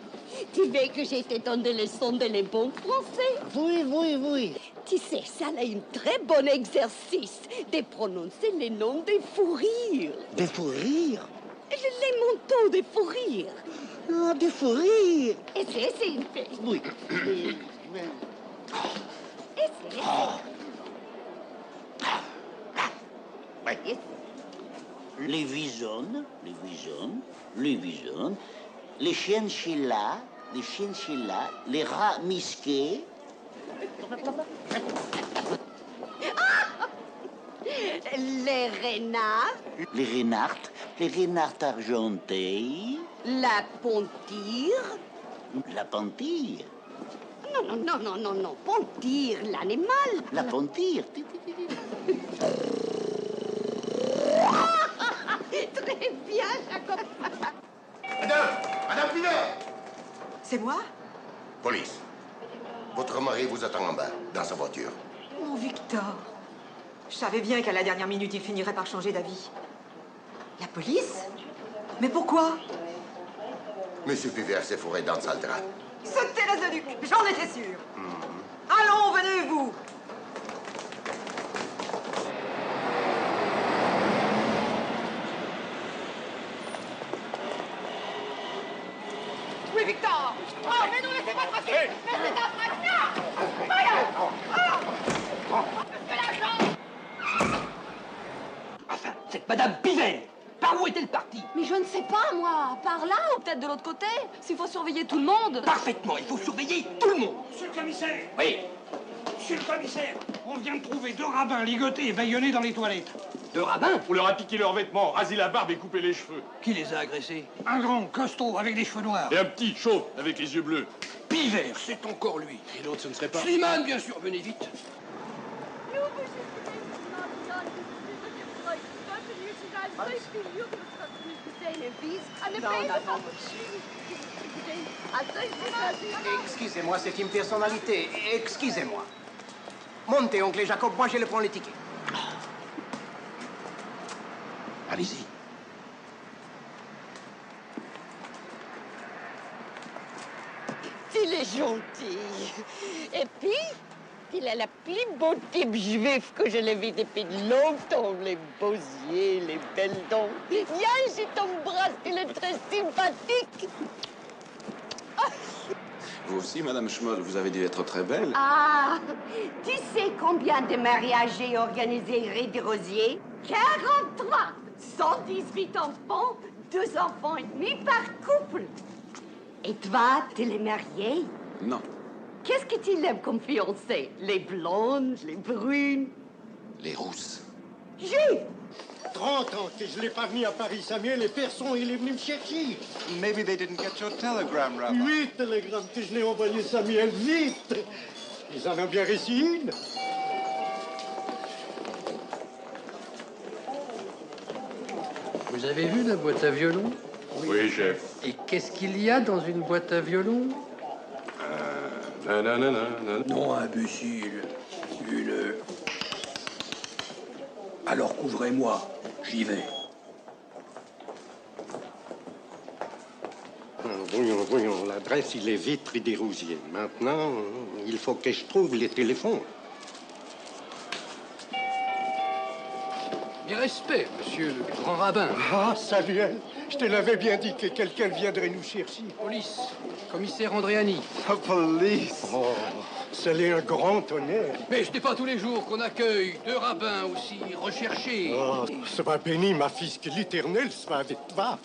Tu veux que je te donne des leçons de les bons français? Oui. Tu sais, ça a un très bon exercice de prononcer les noms des fourrures. Des fourrures? Les manteaux des fourrures. Ah, des fourrures. Essaye une fois. Oui. Essaye. Les visons, les chinchillas, les rats misqués. Les renards. Les renards argentés. La pontire. La pontire. Non. Pontire, l'animal. La pontire. Très bien, Jacob. Madame Pivet! C'est moi? Police. Votre mari vous attend en bas, dans sa voiture. Mon Victor. Je savais bien qu'à la dernière minute, il finirait par changer d'avis. La police? Mais pourquoi? Monsieur Pivet s'est fourré dans le sale drap. C'était la Duc, j'en étais sûr. Allons, venez, vous. Oui, Victor. Oh, mais non, laissez-moi passer. Mais c'est un Enfin, cette Madame Pivet, par où est-elle partie? Mais je ne sais pas, moi. Par là ou peut-être de l'autre côté? S'il faut surveiller tout le monde. Parfaitement, il faut surveiller tout le monde. Monsieur le commissaire! Oui. Monsieur le commissaire, on vient de trouver 2 rabbins ligotés et bâillonnés dans les toilettes. 2 rabbins? On leur a piqué leurs vêtements, rasé la barbe et coupé les cheveux. Qui les a agressés? Un grand, costaud, avec des cheveux noirs. Et un petit, chauve, avec les yeux bleus. Pivet, c'est encore lui. Et l'autre, ce ne serait pas... Slimane, bien sûr, venez vite. Excusez-moi, c'est une personnalité. Excusez-moi. Montez, oncle Jacob, moi je le prends les tickets. Allez-y. Il est gentil. Et puis, il a la plus beau type juif que je l'ai vu depuis longtemps. Les beaux yeux, les belles dents. Viens, je t'embrasse, il est très sympathique. Vous aussi, Madame Schmoll, vous avez dû être très belle. Ah, tu sais combien de mariages j'ai organisé Rue des Rosiers? 43, 118 enfants, 2 enfants et demi par couple. Et toi, tu l'es marié? Non. Qu'est-ce que tu aimes comme fiancée? Les blondes, les brunes? Les rousses. J'ai 30 ans que je l'ai pas venu à Paris, Samuel, et personne il est venu me chercher. Maybe they didn't get your telegram, Rabbi. 8 télégrammes que je l'ai envoyé, Samuel, vite. Ils en ont bien reçu une. Vous avez vu la boîte à violon? Oui, chef. Et qu'est-ce qu'il y a dans une boîte à violon? Non, imbécile. Une... Alors couvrez-moi. J'y vais. Voyons, l'adresse, il est vite Rue des Rosiers. Maintenant, il faut que je trouve les téléphones. Mes respects, monsieur le grand rabbin. Ah, Samuel, je te l'avais bien dit que quelqu'un viendrait nous chercher. Police, commissaire Andréani. Police. Oh, c'est un grand honneur. Mais ce n'est pas tous les jours qu'on accueille 2 rabbins aussi recherchés. Oh, soit béni, ma fils, que l'Éternel soit avec toi.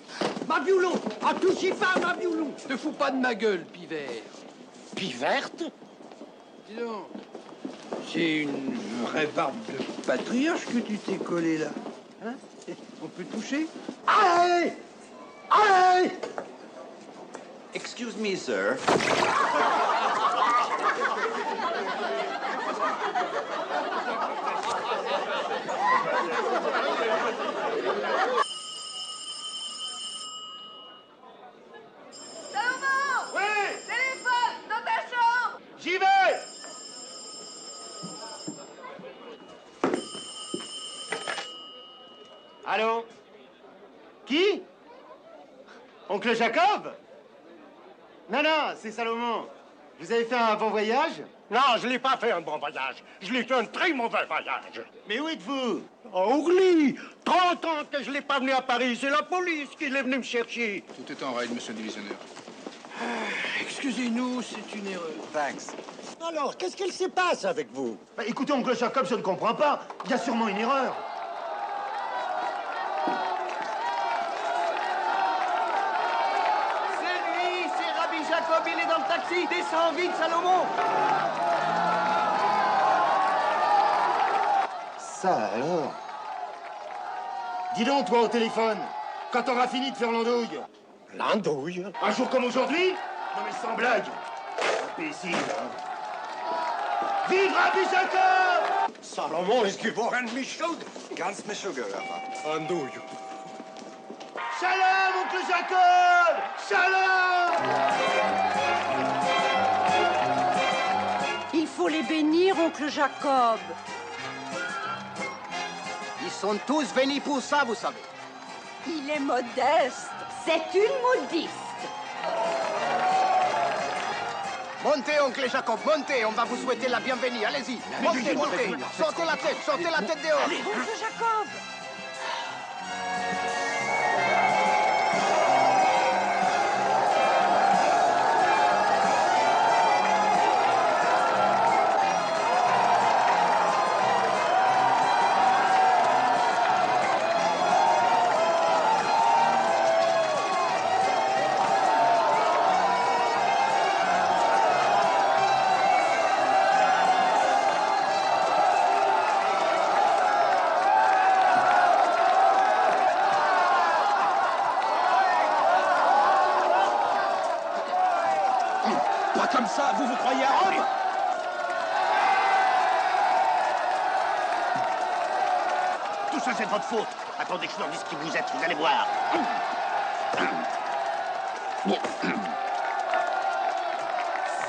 Ma violon, à tout s'y pas, ma violon. Te fous pas de ma gueule, Pivert. Piverte? Dis donc. C'est une vraie barbe de patriarche que tu t'es collé là. Hein? On peut toucher? Allez! Allez! Excuse me, sir. Salomon! Oui! Téléphone! Dans ta chambre! J'y vais! Allô? Qui? Oncle Jacob? Non, c'est Salomon. Vous avez fait un bon voyage? Non, je l'ai pas fait un bon voyage. Je l'ai fait un très mauvais voyage. Mais où êtes-vous? À Orly. 30 ans que je l'ai pas venu à Paris. C'est la police qui est venue me chercher. Tout est en règle, monsieur le divisionnaire. Excusez-nous, c'est une erreur. Thanks. Alors, qu'est-ce qu'il se passe avec vous? Bah, écoutez, oncle Jacob, je ne comprends pas. Il y a sûrement une erreur. C'est Rabbi Jacob, il est dans le taxi. Descends vite, Salomon. Ça alors. Dis donc, toi, au téléphone, quand t'auras fini de faire l'andouille. L'andouille? Un jour comme aujourd'hui? Non mais sans blague. Imbécile, hein. Vive Rabbi Jacob! Salomon, ist geworden mich schuld. Ganz Meshuggah, Rabbin. Andouille. Shalom, oncle Jacob! Shalom! Il faut les bénir, oncle Jacob. Ils sont tous venus pour ça, vous savez. Il est modeste. C'est une modiste. Montez, oncle Jacob, montez, on va vous souhaiter la bienvenue, allez-y. Montez, montez, sortez la tête dehors. Allez, oncle Jacob. Comme ça, vous vous croyez à Rome? Tout ça, c'est de votre faute. Attendez que je leur dise qui vous êtes, vous allez voir.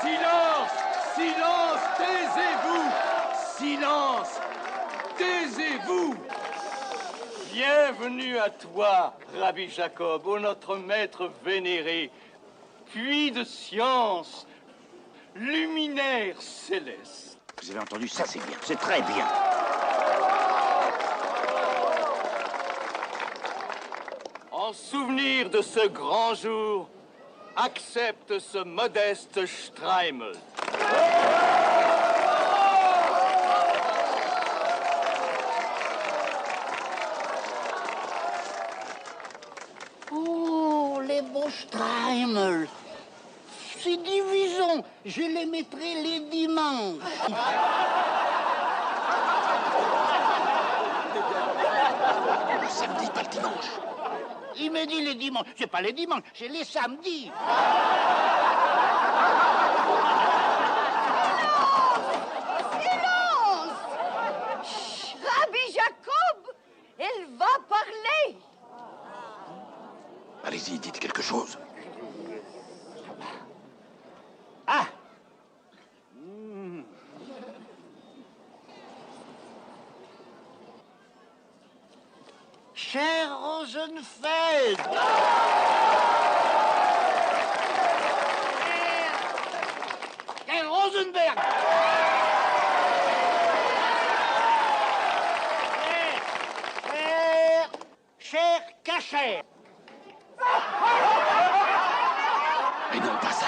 Silence! Silence! Taisez-vous! Silence! Taisez-vous! Bienvenue à toi, Rabbi Jacob, ô notre maître vénéré, puits de science, luminaire céleste. Vous avez entendu ça, c'est bien, c'est très bien. En souvenir de ce grand jour, accepte ce modeste Streimel. Oh, les beaux Streimel. Ces divisions, je les mettrai les dimanches. Le samedi, pas le dimanche. Il me dit les dimanches. C'est pas les dimanches, c'est les samedis. Silence! Chut, Rabbi Jacob, elle va parler. Allez-y, dites quelque chose. Ah! Cher Rosenfeld! Cher Rosenberg! Cher Cacher! Mais non, pas ça.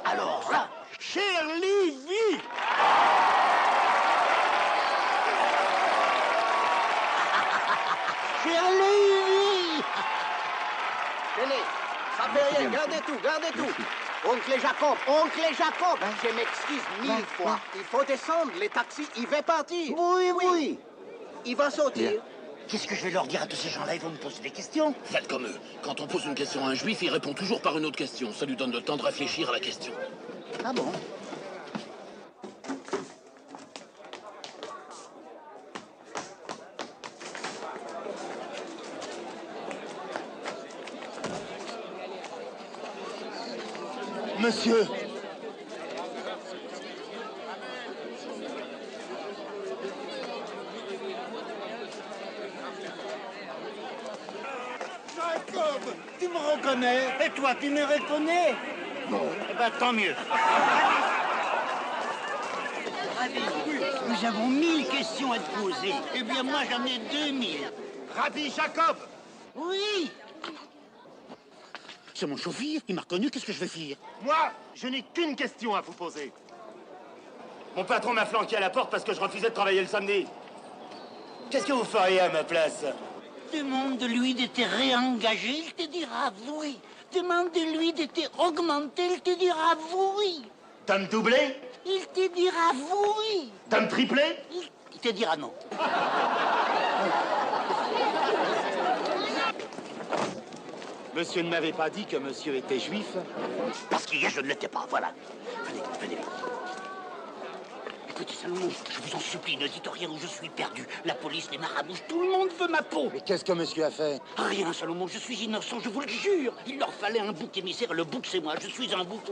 Alors, ça, cher Lévy! Cher Lévy! Tenez, ça fait rien, gardez tout. Oncle Jacob, je m'excuse 1000 fois. Il faut descendre, les taxis, il va partir. Oui. Il va sortir. Bien. Qu'est-ce que je vais leur dire à tous ces gens-là? Ils vont me poser des questions. Faites comme eux. Quand on pose une question à un juif, il répond toujours par une autre question. Ça lui donne le temps de réfléchir à la question. Ah bon? Monsieur, Jacob, tu me reconnais? Et toi, tu me reconnais? non. Eh ben, tant mieux. Rabbi, nous avons 1000 questions à te poser. Eh bien, moi, j'en ai 2000. Rabbi Jacob! Oui! C'est mon chauffeur, il m'a reconnu, qu'est-ce que je vais faire? Moi, je n'ai qu'une question à vous poser. Mon patron m'a flanqué à la porte parce que je refusais de travailler le samedi. Qu'est-ce que vous feriez à ma place? Demande-lui de te réengager, il te dira oui. Demande-lui de te augmenter, il te dira oui. T'as me doublé? Il te dira oui. T'as me triplé? Il te dira non. Monsieur ne m'avait pas dit que monsieur était juif? Parce qu'hier, je ne l'étais pas, voilà. Venez. Écoutez, Salomon, je vous en supplie, ne dites rien où je suis perdu. La police, les marabouts, tout le monde veut ma peau. Mais qu'est-ce que monsieur a fait? Rien, Salomon, je suis innocent, je vous le jure. Il leur fallait un bouc émissaire, le bouc, c'est moi. Je suis un bouc.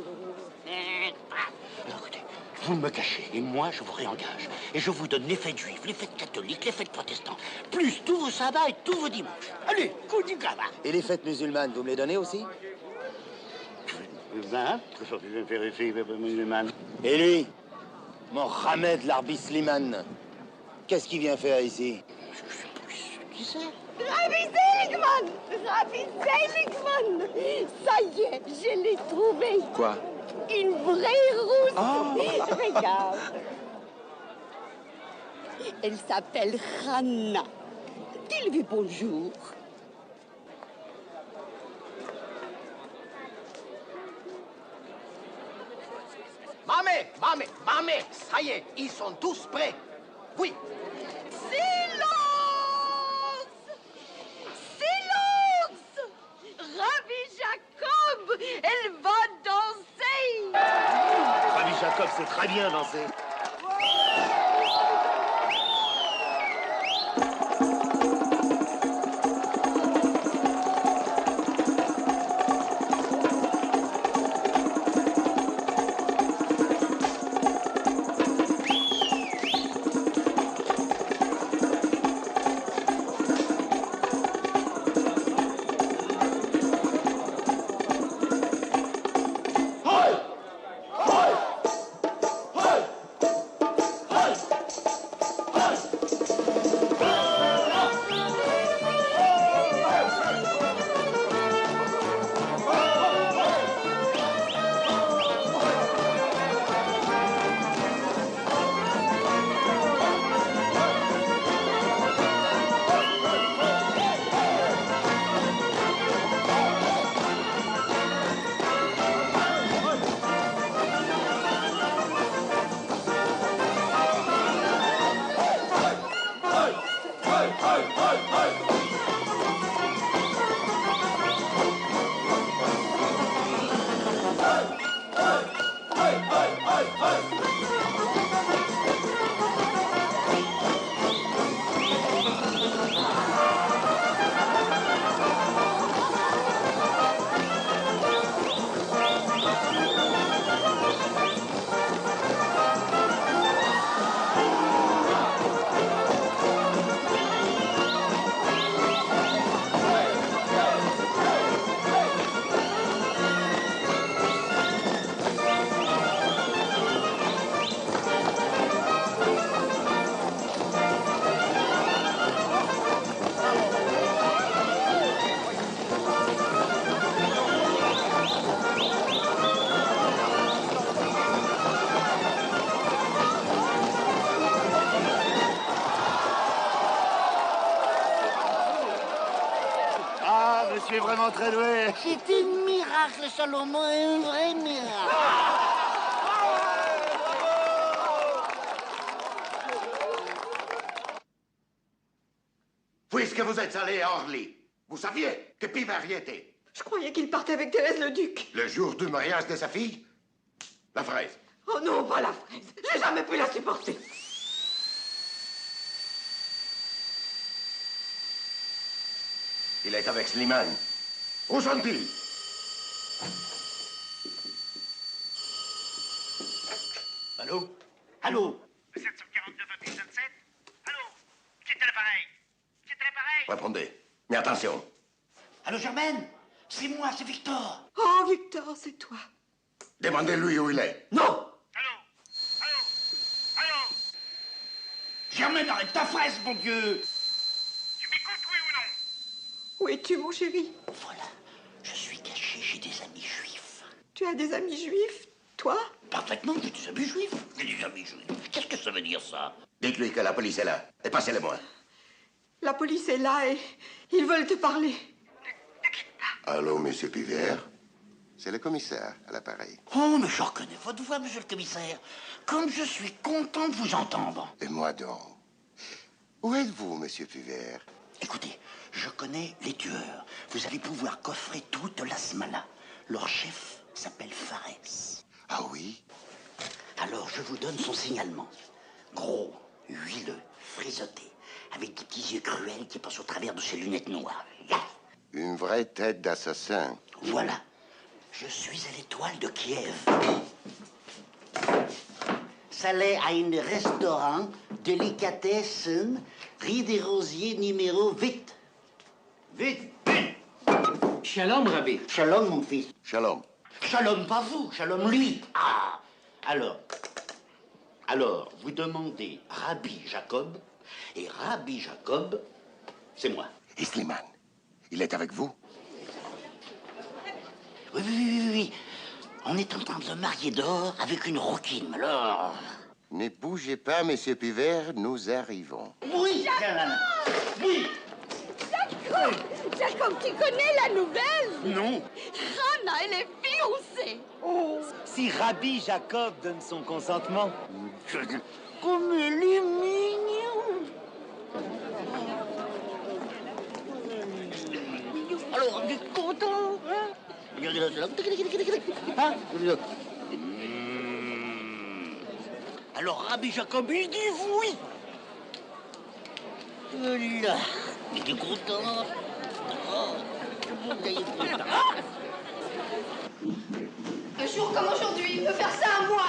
Alors, écoutez, vous me cachez, et moi, je vous réengage. Et je vous donne les fêtes juives, les fêtes catholiques, les fêtes protestantes, plus tous vos sabbats et tous vos dimanches. Allez, coup du gaba. Et les fêtes musulmanes, vous me les donnez aussi? Et lui, mon Hamed Larbi Slimane, qu'est-ce qu'il vient faire ici? Qui c'est? Rabbi Seligman! Ça y est, je l'ai trouvé. Quoi? Une vraie rousse. Oh. Regarde. Elle s'appelle Hannah. Dis-lui bonjour. Mamé, ça y est, ils sont tous prêts. Oui. Silence! Rabbi Jacob, elle va danser. Rabbi Jacob sait très bien danser. Ah, monsieur est vraiment très doué. C'est un miracle, Salomon, un vrai miracle. Puisque vous êtes allé à Orly, vous saviez que Pivert y était. Je croyais qu'il partait avec Thérèse le Duc. Le jour du mariage de sa fille, la fraise. Oh non, pas la fraise. J'ai jamais pu la supporter. Il est avec Slimane. Où sont-ils? Allô? Allô? 742 28 27. Allô? Qui était l'appareil? Qui était l'appareil? Répondez. Mais attention. Allô, Germaine? C'est moi, c'est Victor. Oh, Victor, c'est toi. Demandez-lui où il est. Non! Germaine, arrête ta fraise, mon Dieu! Tu m'écoutes, oui ou non? Où es-tu, mon chéri? Voilà, je suis caché, j'ai des amis juifs. Tu as des amis juifs, toi? Parfaitement, j'ai des amis juifs. J'ai des amis juifs. Qu'est-ce que ça veut dire, ça? Dites-lui que la police est là. Et passez-le-moi. La police est là et ils veulent te parler. Allô, monsieur Pivert? C'est le commissaire à l'appareil. Oh, mais je reconnais votre voix, monsieur le commissaire. Comme je suis content de vous entendre. Et moi donc? Où êtes-vous, monsieur Pivert? Écoutez, je connais les tueurs. Vous allez pouvoir coffrer toute la Smala. Leur chef s'appelle Fares. Ah oui? Alors, je vous donne son signalement. Gros, huileux, frisotté, avec des petits yeux cruels qui passent au travers de ses lunettes noires. Une vraie tête d'assassin. Voilà. Je suis à l'étoile de Kiev. Salé à un restaurant, délicatessen, rue des Rosiers, numéro 8. Vite, vite! Shalom, Rabbi. Shalom, mon fils. Shalom. Shalom, pas vous, shalom lui. Ah! Alors, vous demandez Rabbi Jacob, et Rabbi Jacob, c'est moi. Et Slimane, il est avec vous? Oui. On est en train de se marier dehors avec une rouquine, alors... Ne bougez pas, monsieur Pivert, nous arrivons. Oui, oui. Jacob, tu connais la nouvelle? Non. Rana, elle est fiancée. Oh. Si Rabbi Jacob donne son consentement. Comme elle est mignonne. Alors, tu es content, hein? Alors, Rabbi Jacob, il dit oui. Là, il est content. Oh, tout le monde est content. Un jour comme aujourd'hui, il peut faire ça à moi.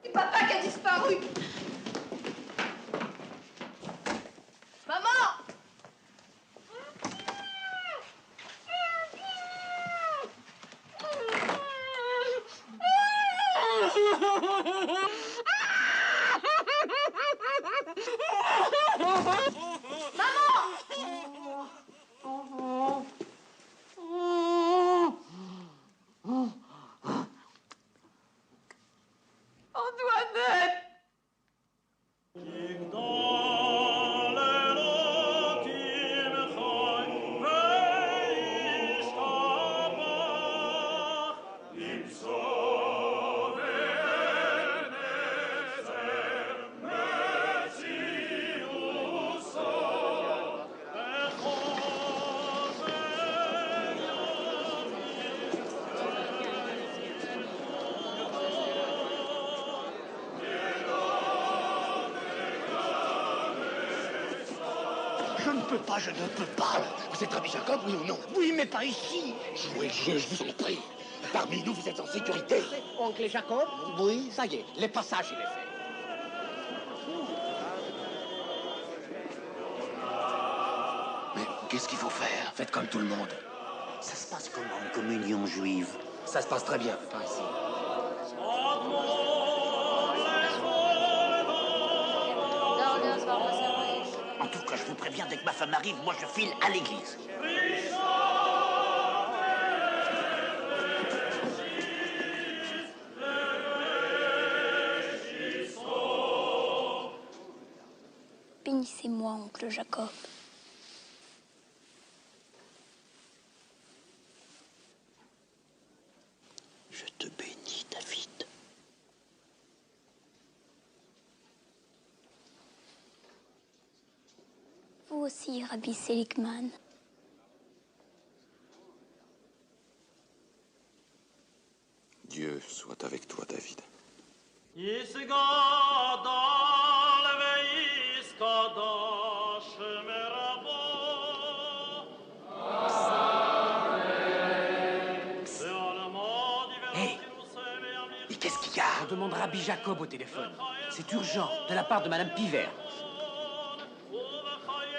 C'est papa qui a disparu. Maman! Antoinette! ne peux pas, je ne peux pas. Vous êtes Rabbi Jacob, oui ou non? Oui, mais pas ici. Jouez le jeu, je vous en prie. Parmi nous, vous êtes en sécurité. Oncle Jacob? Oui, ça y est, le passage, il est fait. Mais qu'est-ce qu'il faut faire? Faites comme tout le monde. Ça se passe comment, une communion juive? Ça se passe très bien, pas ici. En tout cas, je vous préviens, dès que ma femme arrive, moi je file à l'église. Bénissez-moi, oncle Jacob. Je te bénis, David. Vous aussi, Rabbi Seligman. Dieu soit avec toi, David. Hey, mais qu'est-ce qu'il y a? On demande Rabbi Jacob au téléphone. C'est urgent, de la part de Madame Pivert.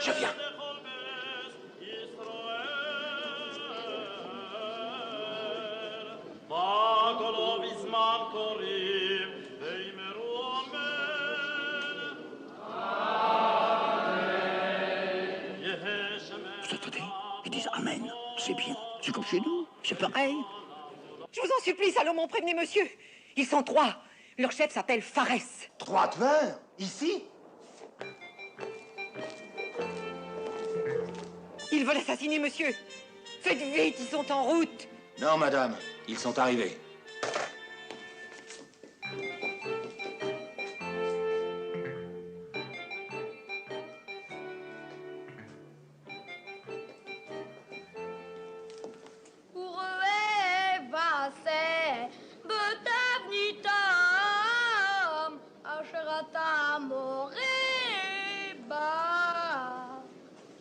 Je viens. Vous entendez? Ils disent Amen. C'est bien. C'est comme chez nous. C'est pareil. Je vous en supplie, Salomon, prévenez monsieur. Ils sont 3. Leur chef s'appelle Pharès. 3 tueurs? Ici? Ils veulent assassiner monsieur. Faites vite, ils sont en route. Non, madame. Ils sont arrivés.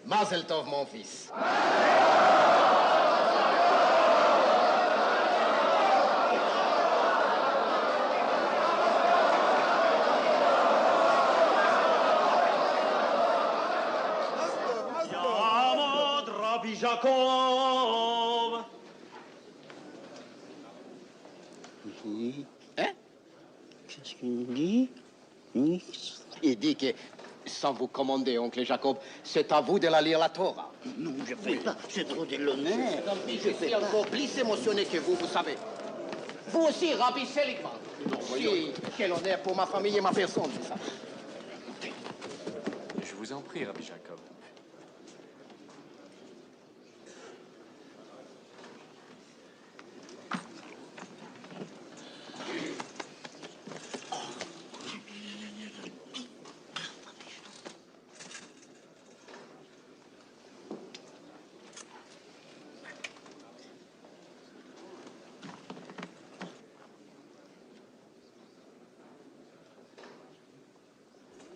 Mazel tov, mon fils. Yamod Rabbi Jacob. Hein? Qu'est-ce qu'il dit? Il dit que, sans vous commander, oncle Jacob, c'est à vous de la lire la Torah. Non, je fais pas. C'est trop de l'honneur. Je suis encore plus émotionné que vous, vous savez. Vous aussi, Rabbi Seligman. Si, quel honneur pour ma famille et ma personne, vous savez. Je vous en prie, Rabbi Jacob.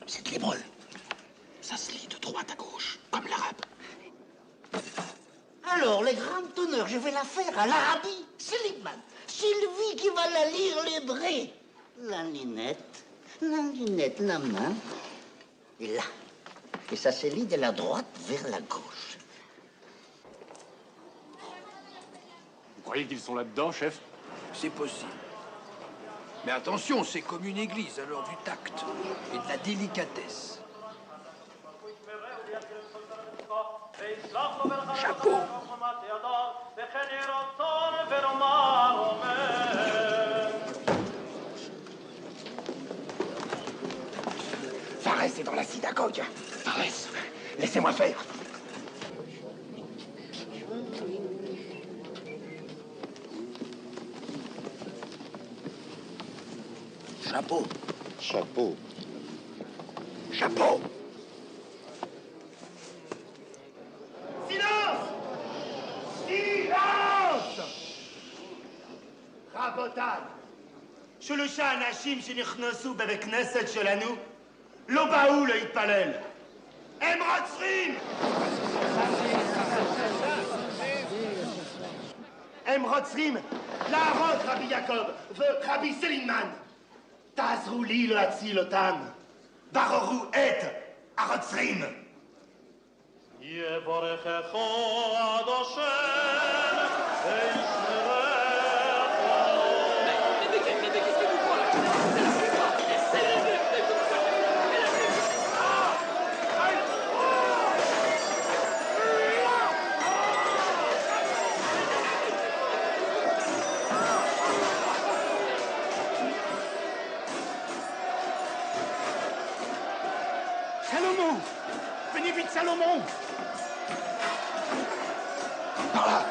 C'est l'hébreu. Ça se lit de droite à gauche, comme l'arabe. Alors, les grands honneurs, je vais la faire à l'Arabie. Seligman. Sylvie qui va la lire l'hébreu. La lunette, la main. Et là. Et ça se lit de la droite vers la gauche. Vous croyez qu'ils sont là-dedans, chef? C'est possible. Mais attention, c'est comme une église, alors du tact et de la délicatesse. Chapeau. Pharès est dans la synagogue. Pharès, laissez-moi faire. Chapeau. Chapeau. Chapeau. Silence! Silence! רבותיי, שלושה אנשים שנכנסו בבית כנסת שלנו לא באו להתפלל. Emerald Stream! Emerald Stream, la rote Rabbi Jacob, veut Rabbi Seligman. Tazruli le Hatzilotam, Baroru et Arot Stream. Salomon! Venez vite, Salomon! Par là!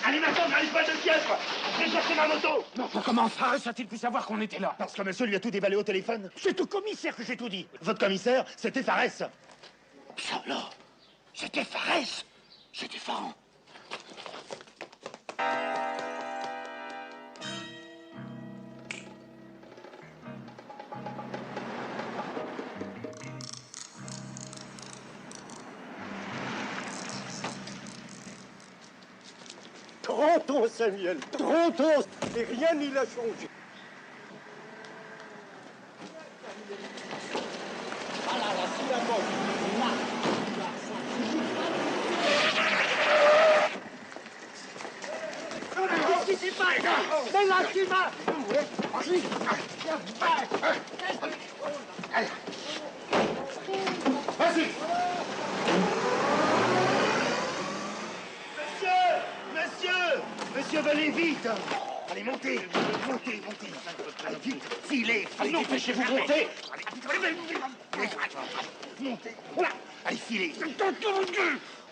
Allez maintenant, j'arrive pas de pièces! J'ai cherché ma moto! Non, comment Fares a-t-il pu savoir qu'on était là? Parce que monsieur lui a tout déballé au téléphone. C'est au commissaire que j'ai tout dit. Votre commissaire, c'était Fares. Ça là, c'était Fares! C'est effarant. Trente ans, Samuel, 30 ans, et rien n'y a changé. Voilà, là, sous la mort. Là, qu'est-ce qui se passe? Mais là, tu vas... Vas-y! Monsieur, venez vite! Allez, montez! Allez, vite! Filez! Allez, dépêchez-vous, montez! Montez! Voilà! Allez, filez!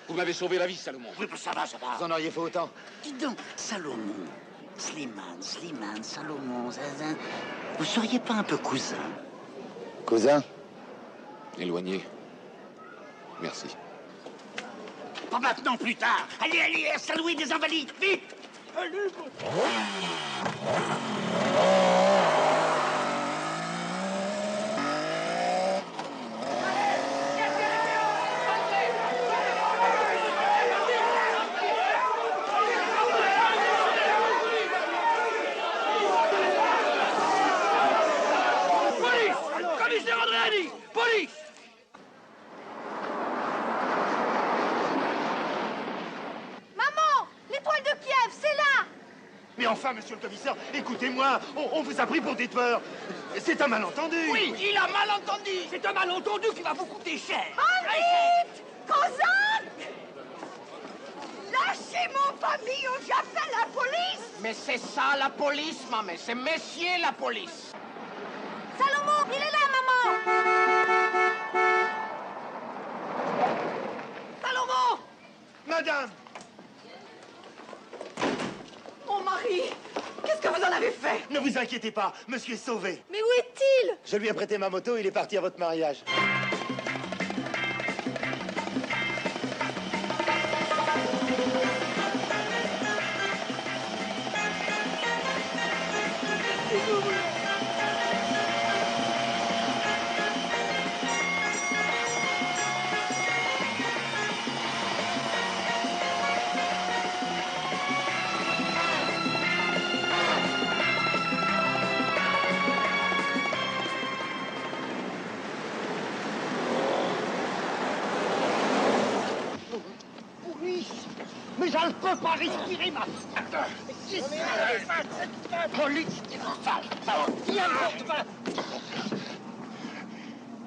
Vous m'avez sauvé la vie, Salomon. Oui, ça va. Vous en auriez fait autant. Dis donc, Salomon, Slimane, Salomon, Zazin, vous seriez pas un peu cousin? Cousin? Éloigné. Merci. Pas maintenant, plus tard. Allez, saluez des invalides, vite! Police! Commissaire Andréani! Police! L'étoile de Kiev, c'est là! Mais enfin, monsieur le commissaire, écoutez-moi, on vous a pris pour des tueurs. C'est un malentendu. Oui, il a mal entendu. C'est un malentendu qui va vous coûter cher. Vite! Kozak! Lâchez mon famille ou j'appelle la police! Mais c'est ça la police, maman. C'est messieurs la police. Salomon, il est là, maman! Salomon! Madame! Mon mari! Qu'est-ce que vous en avez fait? Ne vous inquiétez pas, monsieur est sauvé. Mais où est-il? Je lui ai prêté ma moto, il est parti à votre mariage. Mais je ne peux pas respirer, ma... Police,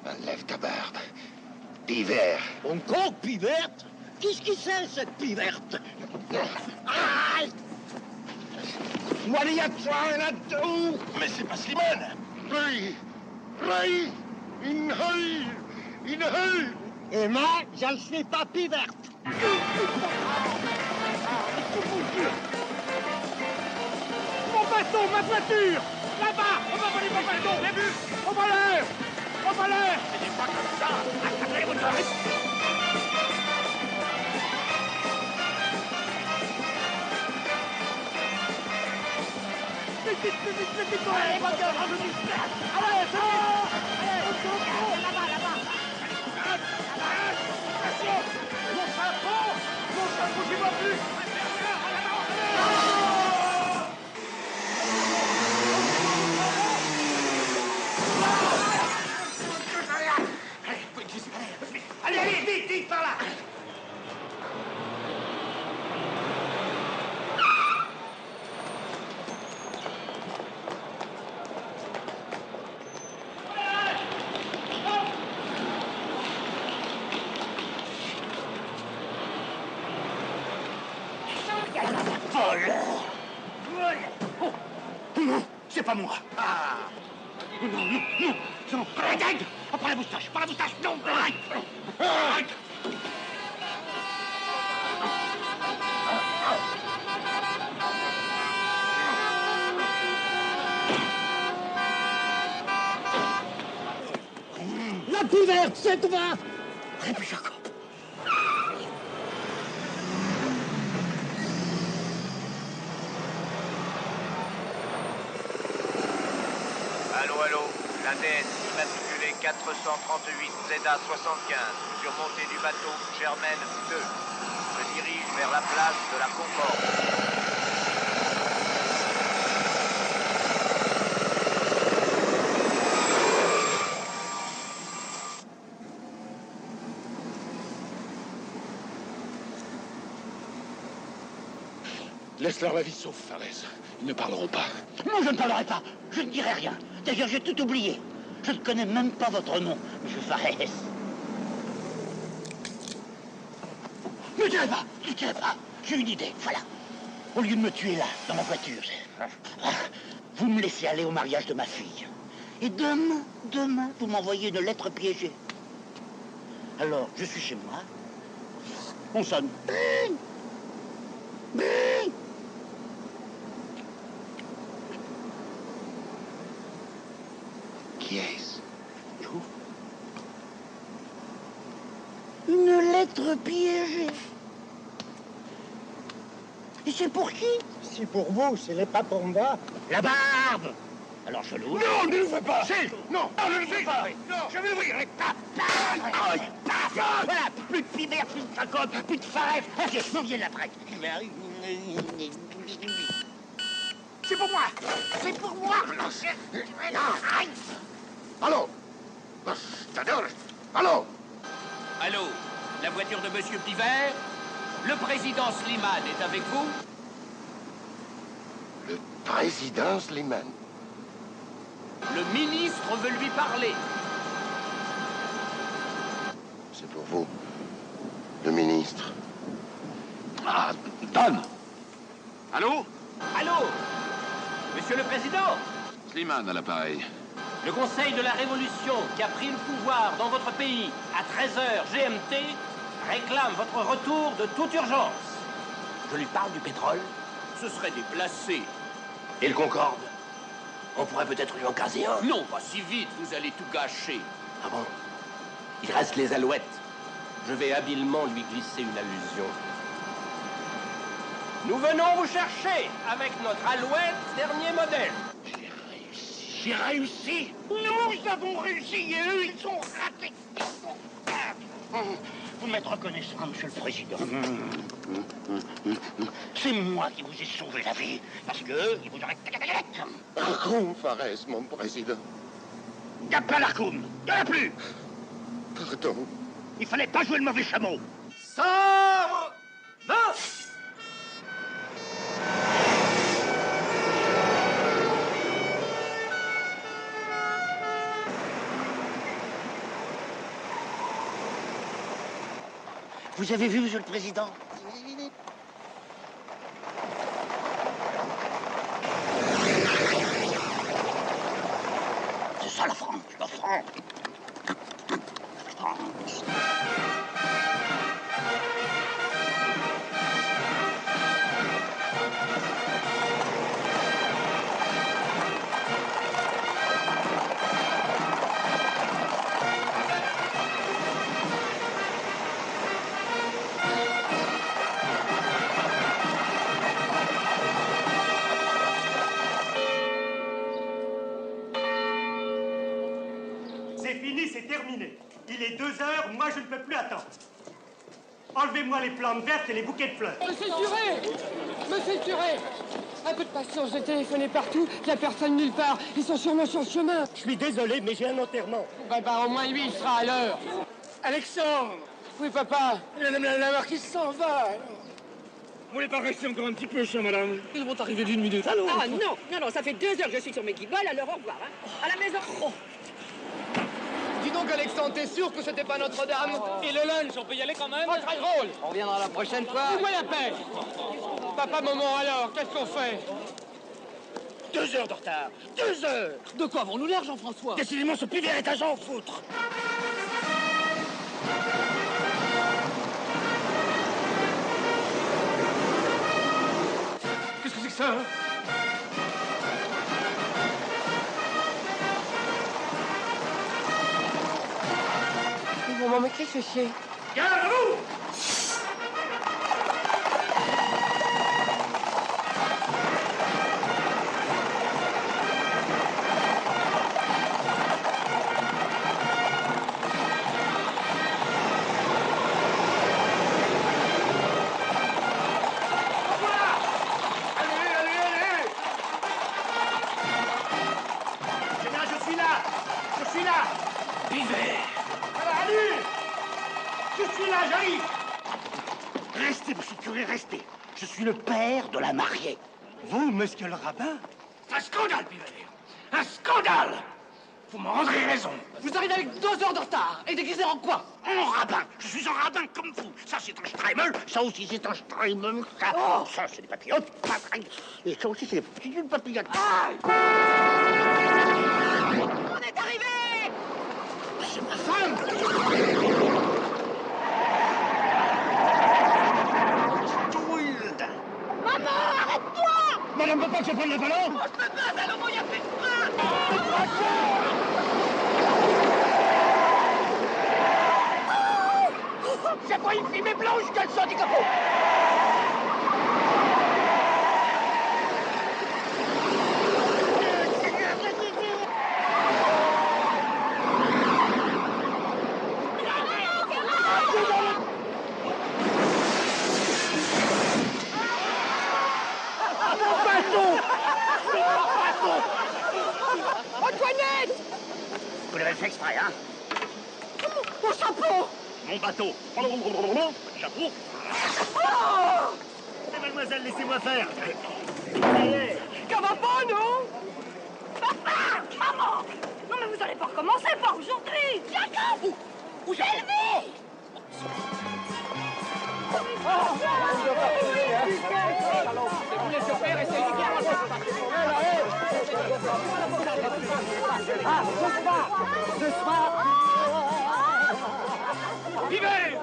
Enlève ta barbe. Pivert. Encore piverte? Qu'est-ce que c'est, cette piverte? Aïe! What are you trying to do? Mais c'est pas Slimane. Ray! In hell! Et moi, je ne suis pas piverte. Mon bâton, ma voiture! Là-bas! On va voler mon bâton! J'ai vu! Au voleur! Au voleur! Ce n'est pas comme ça! Attendez, vous ne... Vite, allez, allez, c'est bon! Allez, Là-bas, là-bas. Attention. Mon chapeau, j'y vois plus. Allez, allez, vite, par là. Non, c'est pas moi. Ah. Non. Arrête. Oh, prends la moustache, non, arrête. La plus verte, c'est toi. Rabbi Jacob. Allô, la DS immatriculée 438 ZA75, surmontée du bateau Germaine 2. Je dirige vers la place de la Concorde. Laisse-leur la vie sauve, Fares. Ils ne parleront pas. Non, je ne parlerai pas. Je ne dirai rien. D'ailleurs, j'ai tout oublié. Je ne connais même pas votre nom, monsieur Fares. Ne tirez pas. J'ai une idée, voilà. Au lieu de me tuer là, dans ma voiture, vous me laissez aller au mariage de ma fille. Et demain, vous m'envoyez une lettre piégée. Alors, je suis chez moi. On sonne. Bing! Bing! Qui est-ce? Une lettre piégée. Et c'est pour qui? C'est pour vous, ce n'est pas pour moi. La barbe. Alors je l'ouvre. Non, ne le fais pas. Non, ne le fais pas. Non, je vais l'ouvrir. Voilà, plus de Pibert, plus de Jacob, plus de Fares. Non, viens l'après. C'est pour moi. C'est pour moi. Allô? Allô? Allô, la voiture de Monsieur Pivert? Le président Slimane est avec vous? Le président Slimane? Le ministre veut lui parler. C'est pour vous, le ministre. Ah, donne! Allô? Allô? Monsieur le Président? Slimane à l'appareil. Le Conseil de la Révolution, qui a pris le pouvoir dans votre pays à 13h GMT, réclame votre retour de toute urgence. Je lui parle du pétrole? Ce serait déplacé. Et le Concorde? On pourrait peut-être lui en caser un. Non, pas si vite, vous allez tout gâcher. Ah bon? Il reste les alouettes. Je vais habilement lui glisser une allusion. Nous venons vous chercher avec notre Alouette dernier modèle. J'ai réussi. Nous avons réussi et eux, ils sont ratés. Vous m'êtes reconnaissant, monsieur le président. C'est moi qui vous ai sauvé la vie, parce que eux, ils vous auraient... Arcoum, Fares, mon président. Il n'y a pas l'Arcoum, il n'y en a plus. Pardon. Il fallait pas jouer le mauvais chameau. Sors! Non! Vous avez vu, monsieur le président? C'est ça la France, la France. France. est 2 heures, moi je ne peux plus attendre. Enlevez-moi les plantes vertes et les bouquets de fleurs. Monsieur Curé! Monsieur Curé! Un peu de patience, j'ai téléphoné partout, il n'y a personne nulle part. Ils sont sûrement sur le chemin. Je suis désolé, mais j'ai un enterrement. Au moins lui, il sera à l'heure. Alexandre! Oui, papa. La marquise s'en va. Vous voulez pas rester encore un petit peu, chère madame? Ils vont arriver d'une minute. Allô? Ah non, ça fait 2 heures que je suis sur mes guiboles, alors au revoir, hein. À la maison. Oh. Dis donc, Alexandre, t'es sûr que c'était pas Notre-Dame? Et le lunch, on peut y aller quand même? Pas très drôle. On reviendra la prochaine fois. Dis-moi la paix. Papa, maman, alors, qu'est-ce qu'on fait? 2 heures de retard. 2 heures. De quoi avons-nous l'air, Jean-François? Décidément, ce pivert est à Jean foutre. Qu'est-ce que c'est que ça, hein? Maman, mais qu'est-ce que c'est? Gardez-vous! Je suis là. Pivert! Je suis là, j'arrive. Restez, monsieur le curé, restez. Je suis le père de la mariée. Vous, monsieur le rabbin? Un scandale, Pivert! Un scandale! Vous m'en rendrez raison. Vous arrivez avec 2 heures de retard. Et déguisé en quoi? En rabbin. Je suis un rabbin comme vous. Ça, c'est un streimel. Ça aussi, c'est un streimel. Ça, c'est des papillotes. Et ça aussi, c'est des petites papillotes. On est arrivé! C'est ma femme. Maman, arrête-toi! Madame veut pas que je prenne le ballon? Oh, je peux pas, Salomon, il y a plus de frein! J'ai pas une fumée blanche qu'elle sort du capot! Antoinette! Vous l'avez fait exprès, hein? Mon chapeau! Mon bateau. Votre chapeau. Oh! Mademoiselle, laissez-moi faire. Ça va pas, non? Papa! Maman! Non, mais vous allez pas recommencer, pas aujourd'hui! Jacob! Où Sylvie! Pivert!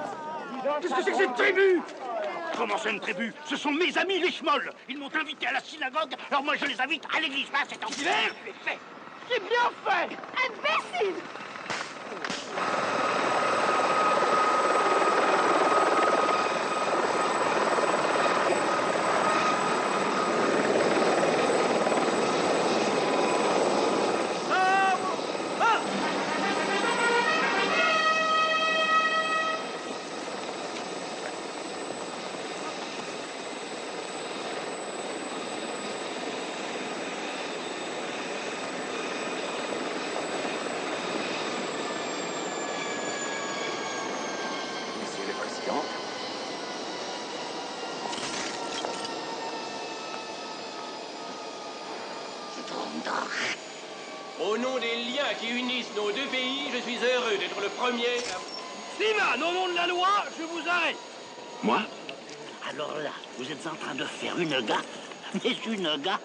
Qu'est-ce que c'est que cette tribu? Comment c'est une tribu? Ce sont mes amis les schmolls. Ils m'ont invité à la synagogue, alors moi je les invite à l'église. Là, c'est en Pivert! C'est bien fait! Imbécile! Monsieur le Président. Au nom des liens qui unissent nos 2 pays, je suis heureux d'être le premier à... Slimane, au nom de la loi, je vous arrête. Moi? Alors là, vous êtes en train de faire une gaffe. Mais une gaffe.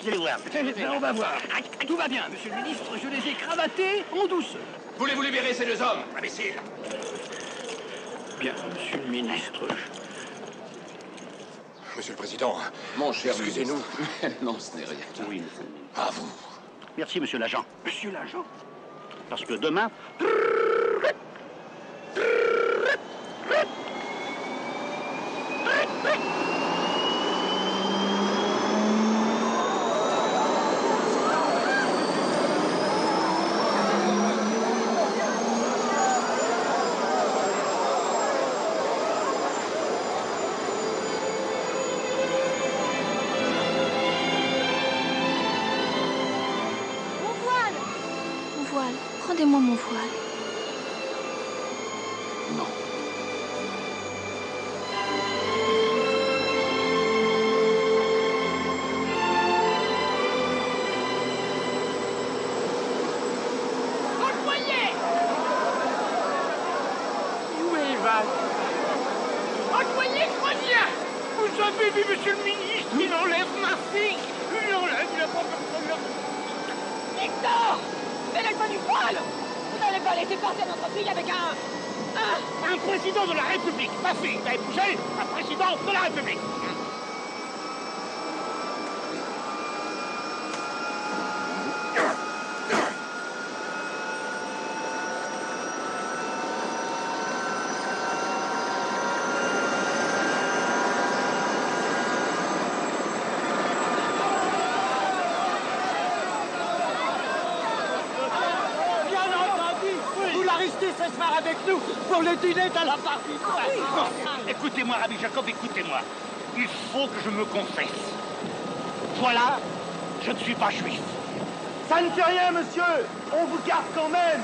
Vous allez voir. On va voir. Tout va bien, monsieur le ministre. Je les ai cravatés en douceur. Voulez-vous libérer ces 2 hommes? Imbécile. Bien, monsieur le ministre. Monsieur le Président. Mon cher excusez-nous. Non, ce n'est rien. Oui, monsieur. À vous. Merci, monsieur l'agent. Monsieur l'agent? Parce que demain... Rendez-moi mon voile. Non. Où est Val? Envoyez, je reviens. Vous avez vu, monsieur le ministre, il enlève ma fille. Il enlève, il a pas de... Victor! Mais lève-moi du poil! Vous n'allez pas laisser partir notre fille avec un président de la République. Ma fille va épouser un président de la République. Ce soir avec nous pour le dîner de la partie. Écoutez-moi, Rabbi Jacob, écoutez-moi. Il faut que je me confesse. Voilà, je ne suis pas juif. Ça ne fait rien, monsieur. On vous garde quand même.